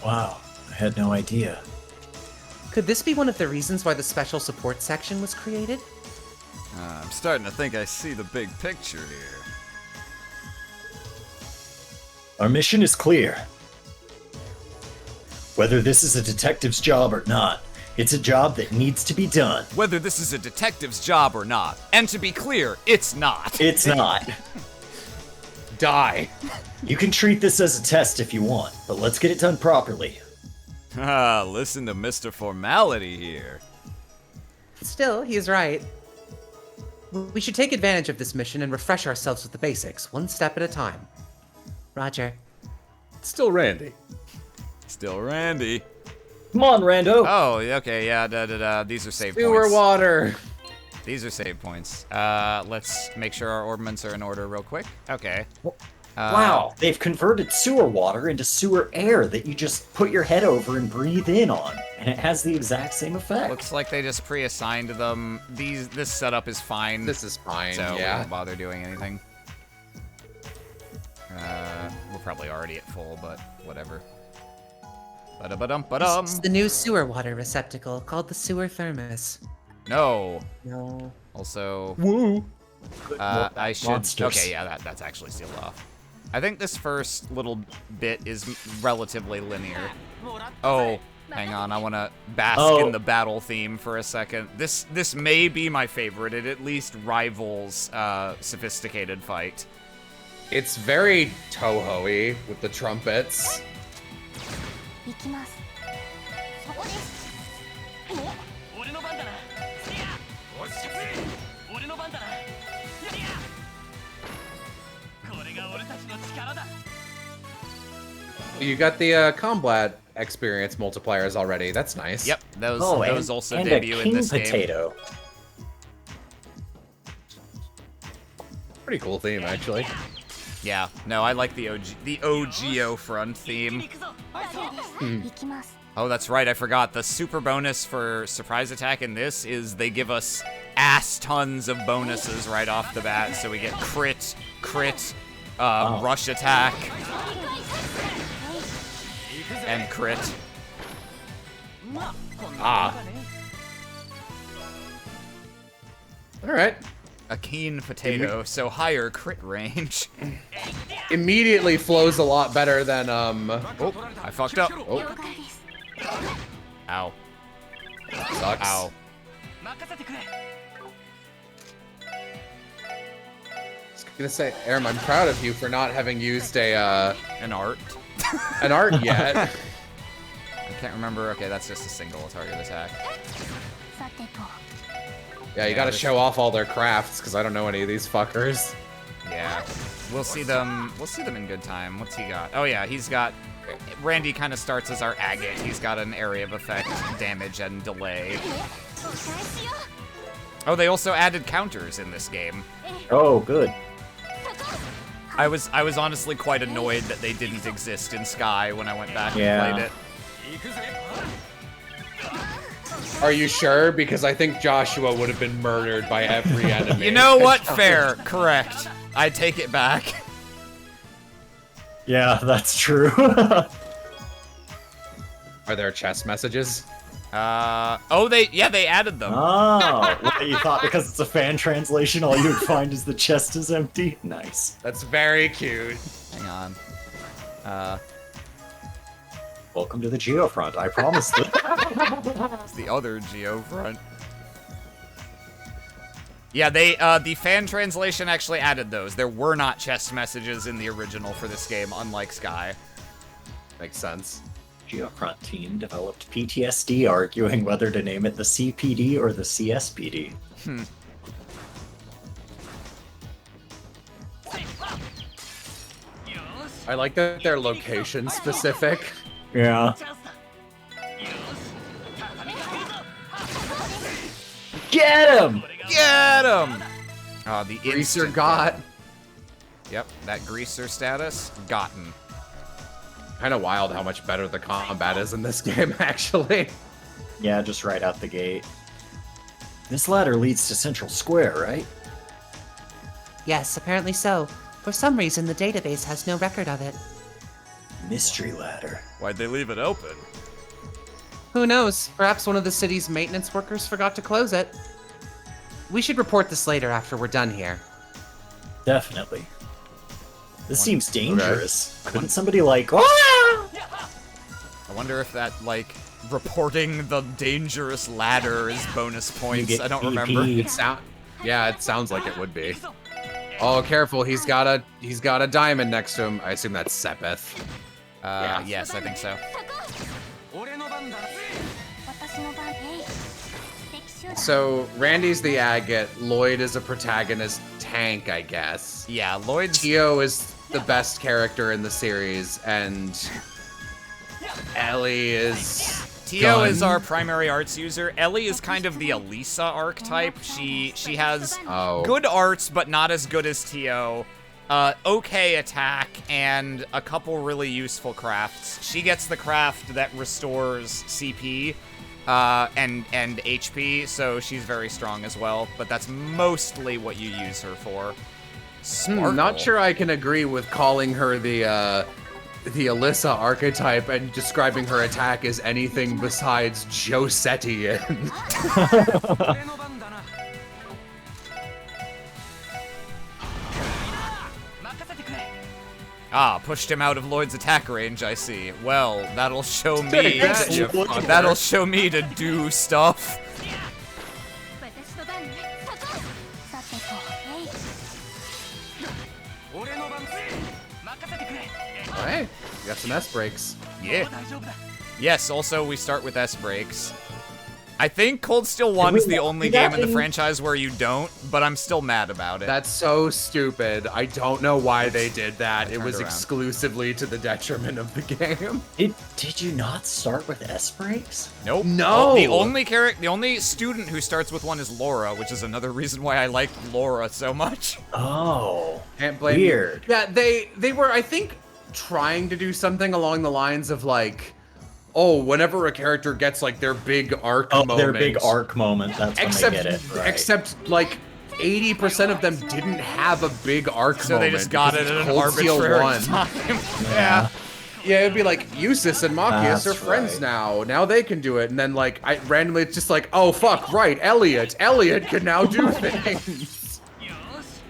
Wow, I had no idea. Could this be one of the reasons why the special support section was created? I'm starting to think I see the big picture here. Our mission is clear. Whether this is a detective's job or not, it's a job that needs to be done. Whether this is a detective's job or not. And to be clear, it's not. It's not. Die. You can treat this as a test if you want, but let's get it done properly. Ah, listen to Mr. Formality here. Still, he's right. We should take advantage of this mission and refresh ourselves with the basics, one step at a time. Roger. Still Randy. Still Randy. Come on, Rando. Oh, okay, yeah, these are save Sewer points. water. These are save points. Let's make sure our ordnaments are in order real quick. Okay. Wow, they've converted sewer water into sewer air that you just put your head over and breathe in on, and it has the exact same effect. Looks like they just pre-assigned them. This setup is fine. This is fine, so we yeah. won't bother doing anything. We're probably already at full, but whatever. Ba-da-ba-dum-ba-dum. This is the new sewer water receptacle called the sewer thermos. No. No. Also, Woo. I should. monsters. Okay, yeah, that's actually sealed off. I think this first little bit is relatively linear. Oh, hang on, I want to bask in the battle theme for a second. This may be my favorite. It at least rivals Sophisticated Fight. It's very Toho-y with the trumpets. 行きますそこです俺の番だなせや落ち着け俺の番だなやりやこれが俺たちの力だ You got the combat experience multipliers already. That's nice. Yep, those also and debut a in king this game. potato. Pretty cool theme, actually. Yeah, no, I like the OGO front theme. 行きます Oh, that's right, I forgot. The super bonus for surprise attack in this is they give us ass tons of bonuses right off the bat. So we get crit, rush attack, and crit. Ah. All right. A keen potato, so higher crit range. Immediately flows a lot better than Oh, I fucked up. Oh, 了解です ow, sucks. ow. 任せてくれ I was gonna say, Aram, I'm proud of you for not having used An art. an art yet. I can't remember. Okay, that's just a single target attack. さてと Yeah, you gotta show off all their crafts, because I don't know any of these fuckers. Yeah, we'll see them. We'll see them in good time. What's he got? Oh yeah, he's got. Randy kind of starts as our agate. He's got an area of effect, damage, and delay. お返しよ Oh, they also added counters in this game. Oh, good. I was honestly quite annoyed that they didn't exist in Sky when I went back Yeah. and played it. Are you sure? Because I think Joshua would have been murdered by every enemy. You know what? Fair. Correct. I take it back. Yeah, that's true. Are there chest messages? Oh, they added them. Oh, what, you thought because it's a fan translation, all you would find is the chest is empty? Nice. That's very cute. Hang on. Welcome to the Geofront, I promised it. It's the other Geo front. Yeah, the fan translation actually added those. There were not chest messages in the original for this game, unlike Sky. Makes sense. Geofront team developed PTSD, arguing whether to name it the CPD or the CSPD. I like that they're location specific. Yeah. チャンスだ Get him! Get him! Oh, the Greaser instant got. Yep, that greaser status, gotten. Kind of wild how much better the combat is in this game, actually. Yeah, just right out the gate. This ladder leads to Central Square, right? Yes, apparently so. For some reason, the database has no record of it. Mystery ladder. Why'd they leave it open? Who knows? Perhaps one of the city's maintenance workers forgot to close it. We should report this later after we're done here. Definitely. This seems dangerous. Couldn't somebody like... "Ah!" I wonder if that, like, reporting the dangerous ladder is bonus points. get I don't BP. remember. Yeah, it sounds like it would be. Oh, careful! He's got a diamond next to him. I assume that's Sepeth. Yes, I think so. 私の番ね敵集団 So Randy's the agate. Lloyd is a protagonist tank, I guess. Yeah, Lloyd's... Tio is the best character in the series, and Ellie is. Tio is gun. our primary arts user. Ellie is kind of the Elisa archetype. She has Oh. good arts, but not as good as Tio. Okay attack, and a couple really useful crafts. She gets the craft that restores CP and HP, so she's very strong as well. But that's mostly what you use her for. Sparkle. Not sure I can agree with calling her the Alyssa archetype and describing her attack as anything besides Josettian. Ah, pushed him out of Lloyd's attack range, I see. Well, that'll show me that'll show me to do stuff. 私の番ねそこさてとえい俺の番任せてくれ Hey, you got some S breaks. Yeah. Yes, also we start with S breaks. I think Cold Steel 1 is the only game in the franchise where you don't, but I'm still mad about it. That's so stupid. I don't know why they did that. It was around. exclusively to the detriment of the game. Did you not start with S breaks? Nope. No. The only student who starts with one is Laura, which is another reason why I like Laura so much. Oh, Can't blame weird. Yeah, they were, I think, trying to do something along the lines of like, oh, whenever a character gets like their big arc moment. Their big arc moment. That's when they get it. Right. Except like 80% of them didn't have a big arc So moment. they just got it because at it's an Cold Steel arbitrary 1. time. Yeah. Yeah, it'd be like Eustace and Machias That's are friends right. now. Now they can do it. And then like I randomly it's just like, oh fuck, right, Elliot. Elliot can now do things. よし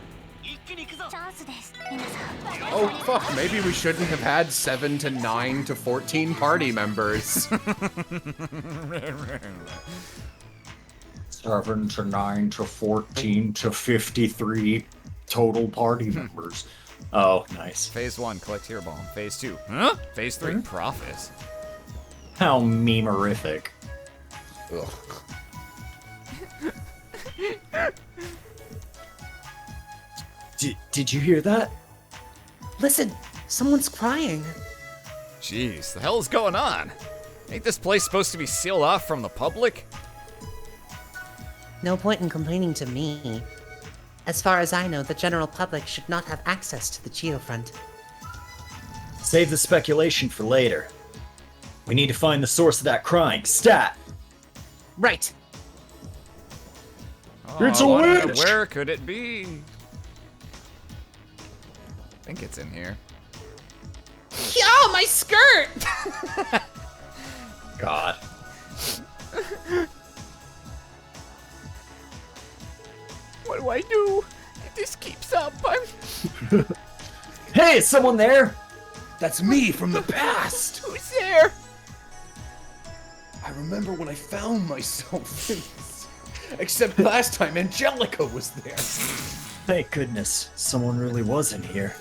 一気に行くぞチャンスです皆さん Oh fuck, maybe we shouldn't have had 7 to 9 to 14 party members. 7 to 9 to 14 to 53 total party members. Oh, nice. Phase 1, collect Hero Bomb. Phase 2, huh? Phase 3, Profit. How memorific. Ugh. Did you hear that? Listen, someone's crying. Jeez, the hell is going on? Ain't this place supposed to be sealed off from the public? No point in complaining to me. As far as I know, the general public should not have access to the Geofront. Save the speculation for later. We need to find the source of that crying. Stat! Right. Oh, It's I a wanna know witch! Where could it be? I think it's in here. Oh, my skirt! God. What do I do? If this keeps up, I'm... Hey, is someone there? That's me from the past. Who's there? I remember when I found myself. Except last time Angelica was there. Thank goodness, someone really was in here.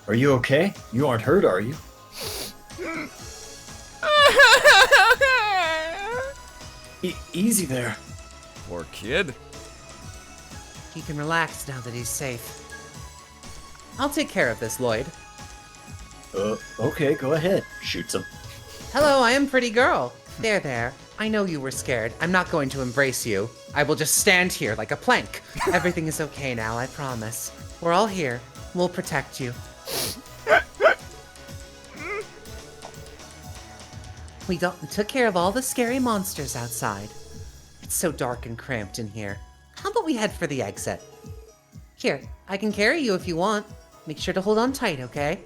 Are you okay? You aren't hurt, are you? Easy there. Poor kid. He can relax now that he's safe. I'll take care of this, Lloyd. Okay, go ahead. Shoots him. Hello, I am pretty girl. There, there. I know you were scared. I'm not going to embrace you. I will just stand here like a plank. Everything is okay now, I promise. We're all here. We'll protect you. We took care of all the scary monsters outside. It's so dark and cramped in here. How about we head for the exit? Here, I can carry you if you want. Make sure to hold on tight, okay?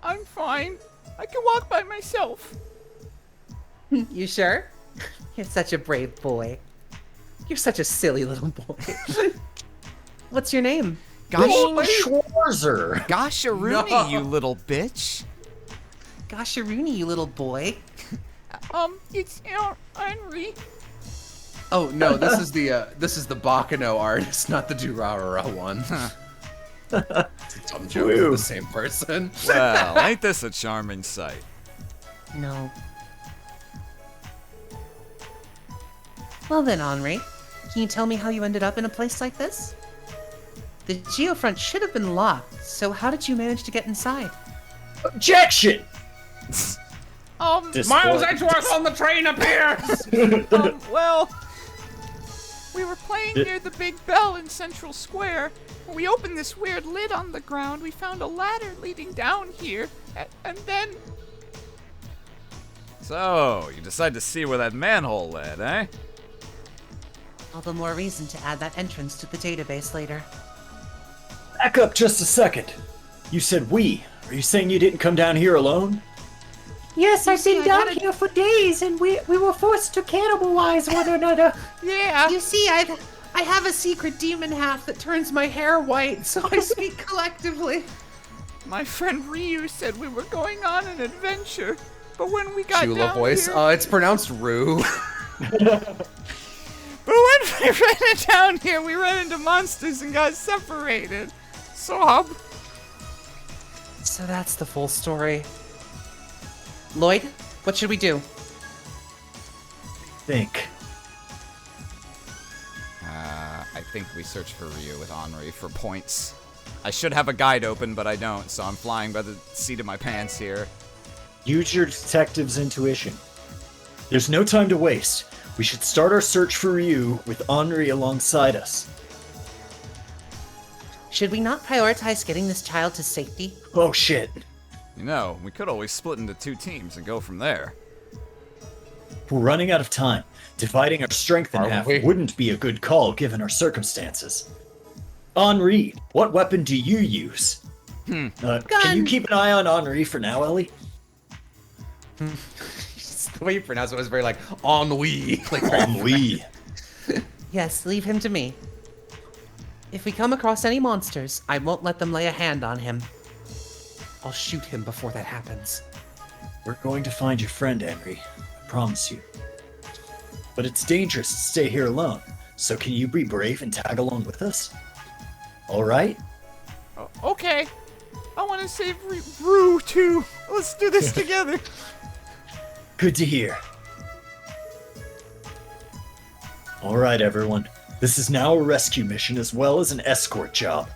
I'm fine. I can walk by myself. You sure? You're such a brave boy. You're such a silly little boy. What's your name? Schwarzer. Gosharuni, No. you little bitch. Gosharuni, you little boy. It's Henry. Oh no, this is the Bakano artist, not the Durarara one. It's a dumb joke. It's the same person. Well, ain't this a charming sight? No. Well then, Henri, can you tell me how you ended up in a place like this? The geofront should have been locked, so how did you manage to get inside? Objection! Miles Edgeworth on the train appears! Well, we were playing near the big bell in Central Square. When we opened this weird lid on the ground, we found a ladder leading down here, and then... So, you decide to see where that manhole led, eh? All the more reason to add that entrance to the database later. Back up just a second. You said we. Are you saying you didn't come down here alone? Yes, I've been down here for days, and we were forced to cannibalize one another. Yeah. You see, I have a secret demon half that turns my hair white, so I speak collectively. My friend Ryu said we were going on an adventure, but when we got Chula down voice. here... It's pronounced Rue. But when we ran down here, we ran into monsters and got separated. Sob. So that's the full story. Lloyd, what should we do? Think. I think we search for Ryu with Henri for points. I should have a guide open, but I don't, so I'm flying by the seat of my pants here. Use your detective's intuition. There's no time to waste. We should start our search for Ryu with Henri alongside us. Should we not prioritize getting this child to safety? Oh shit. You know, we could always split into 2 teams and go from there. We're running out of time. Dividing our strength in Are half we? wouldn't be a good call given our circumstances. Henri, what weapon do you use? Can you keep an eye on Henri for now, Ellie? The way you pronounce it was very like ennui. Like Henri. Yes, leave him to me. If we come across any monsters, I won't let them lay a hand on him. I'll shoot him before that happens. We're going to find your friend, Henry. I promise you. But it's dangerous to stay here alone, so can you be brave and tag along with us? Alright? Okay. I want to save Rue too. Let's do this together. Good to hear. Alright, everyone. This is now a rescue mission as well as an escort job.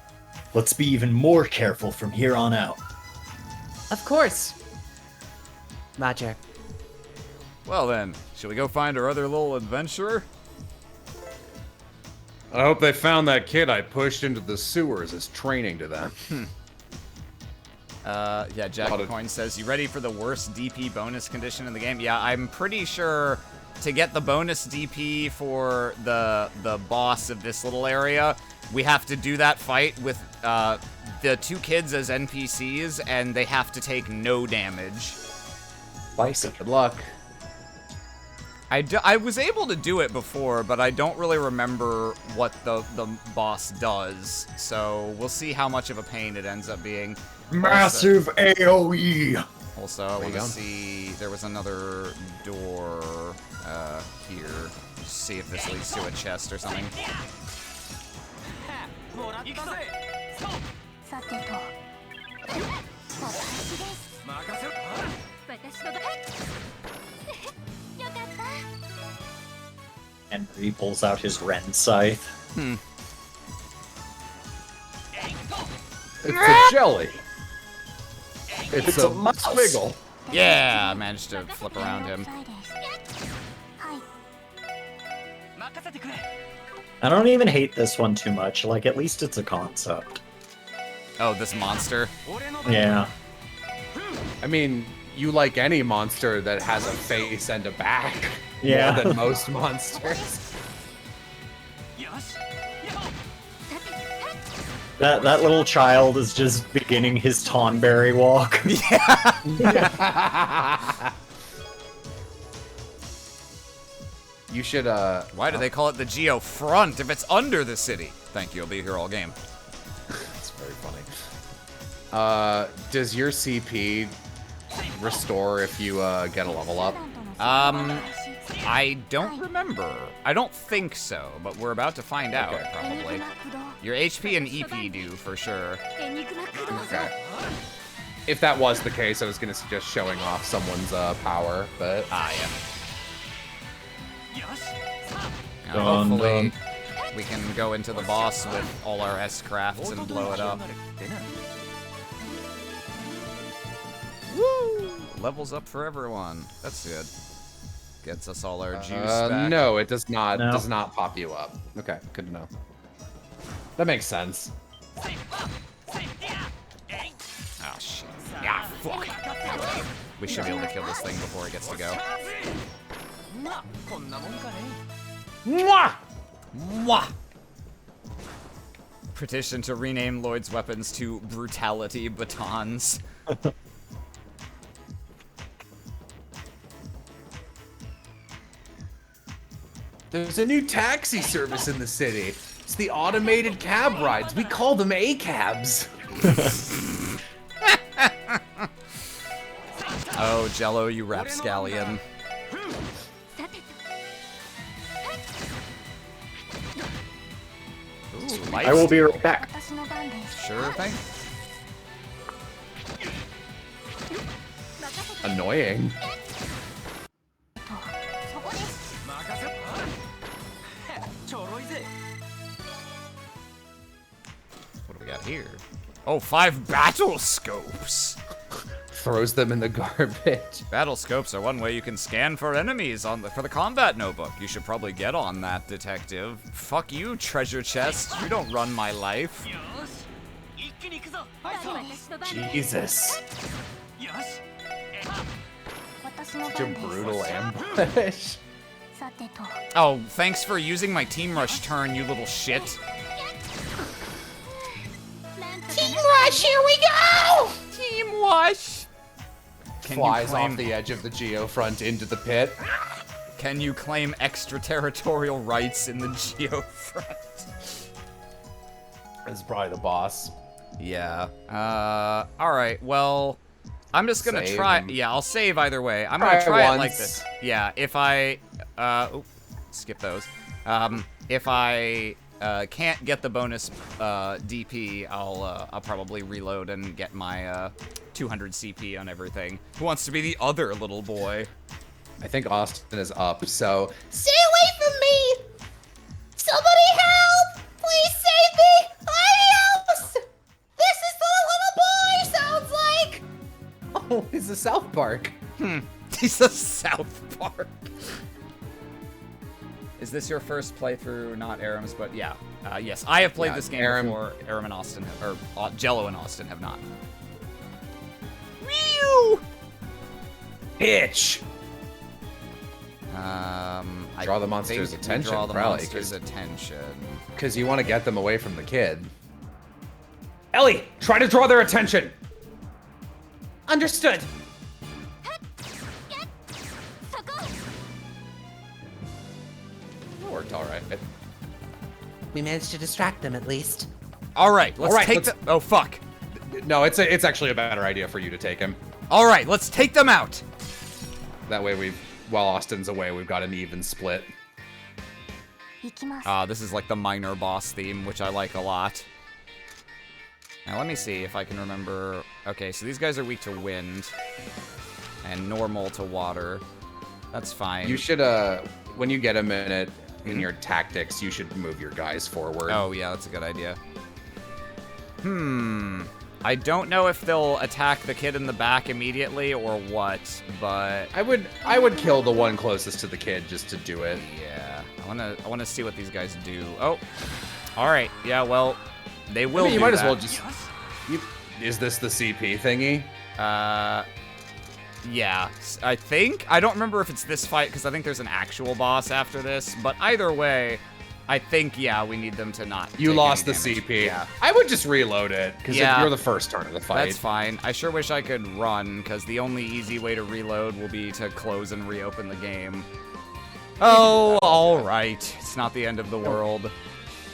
Let's be even more careful from here on out. Of course. Roger. Well then, shall we go find our other little adventurer? I hope they found that kid I pushed into the sewers as training to them. Yeah, Jack Coin says, you ready for the worst DP bonus condition in the game? Yeah, I'm pretty sure to get the bonus DP for the boss of this little area, we have to do that fight with the 2 kids as NPCs, and they have to take no damage. Bison. Good luck. I was able to do it before, but I don't really remember what the boss does, so we'll see how much of a pain it ends up being. Massive AoE! Also, I want to see, there was another door here. Just see if this leads to a chest or something. さてと私です私のよかった Henry pulls out his Ren scythe. It's a jelly. It's a mouse. squiggle. Yeah, I managed to flip around him. はい I don't even hate this one too much. Like, at least it's a concept. Oh, this monster. Yeah. I mean, you like any monster that has a face and a back. Yeah. More than most monsters. That little child is just beginning his Tonberry walk. You should, Why do they call it the Geo Front if it's under the city? Thank you, I'll be here all game. That's very funny. Does your CP restore if you, get a level up? I don't remember. I don't think so, but we're about to find out, probably. Your HP and EP do, for sure. Okay. If that was the case, I was gonna suggest showing off someone's, power, but... Ah, yeah. Now, Dun, hopefully, we can go into the boss with all our S-crafts and blow it up. Woo! Levels up for everyone. That's good. Gets us all our juice back. No, it does not. No. Does not pop you up. Okay, good to know. That makes sense. Oh, shit. Yeah, fuck. We should be able to kill this thing before it gets to go. Mwah! Mwah! Petition to rename Lloyd's weapons to Brutality Batons. There's a new taxi service in the city. It's the automated cab rides. We call them A-cabs. Oh, Jello, you rapscallion. Ooh, I will be right back. Sure thing. Annoying. What do we got here? Oh, 5 battle scopes! Throws them in the garbage. Battle scopes are one way you can scan for enemies for the combat notebook. You should probably get on that, detective. Fuck you, treasure chest. You don't run my life. Jesus. Such a brutal ambush. Oh, thanks for using my team rush turn, you little shit. Team Rush, here we go! Team rush! Flies off the edge of the geofront into the pit. Can you claim extraterritorial rights in the geofront? This is probably the boss. Yeah. Alright, well, I'm just gonna Save try. him. Yeah, I'll save either way. I'm Try gonna try it once. like this. Yeah, if I. Skip those. If I can't get the bonus DP, I'll probably reload and get my 200 CP on everything. Who wants to be the other little boy? I think Austin is up, so... Stay away from me! Somebody help! Please save me! Adios! This is the little boy sounds like! Oh, he's a South Park. He's a South Park. Is this your first playthrough? Not Aram's, but yeah. Yes, I have played Yeah, this game before. Aram and Austin, Jello and Austin have not. Mew! Itch! Draw the I monster's think attention, Draw the probably, monster's attention. Because you want to get them away from the kid. Ellie, try to draw their attention! Understood. That worked alright. We managed to distract them at least. All right, let's take let's- the. Oh fuck! No, it's actually a better idea for you to take him. All right, let's take them out. That way while Austin's away, we've got an even split. This is like the minor boss theme, which I like a lot. Now let me see if I can remember. Okay, so these guys are weak to wind and normal to water. That's fine. You should, when you get a minute in your tactics, you should move your guys forward. Oh yeah, that's a good idea. I don't know if they'll attack the kid in the back immediately or what, but I would kill the one closest to the kid just to do it. yeah, I wanna see what these guys do. Oh, all right, yeah, well, they will. I mean, you do might as that. well just. Is this the CP thingy? Yeah, I think. I don't remember if it's this fight because I think there's an actual boss after this. But either way, I think, yeah, we need them to not. You take lost the any damage. CP. Yeah. I would just reload it, because Yeah. you're the first turn of the fight. That's fine. I sure wish I could run, because the only easy way to reload will be to close and reopen the game. Oh, alright. It's not the end of the world.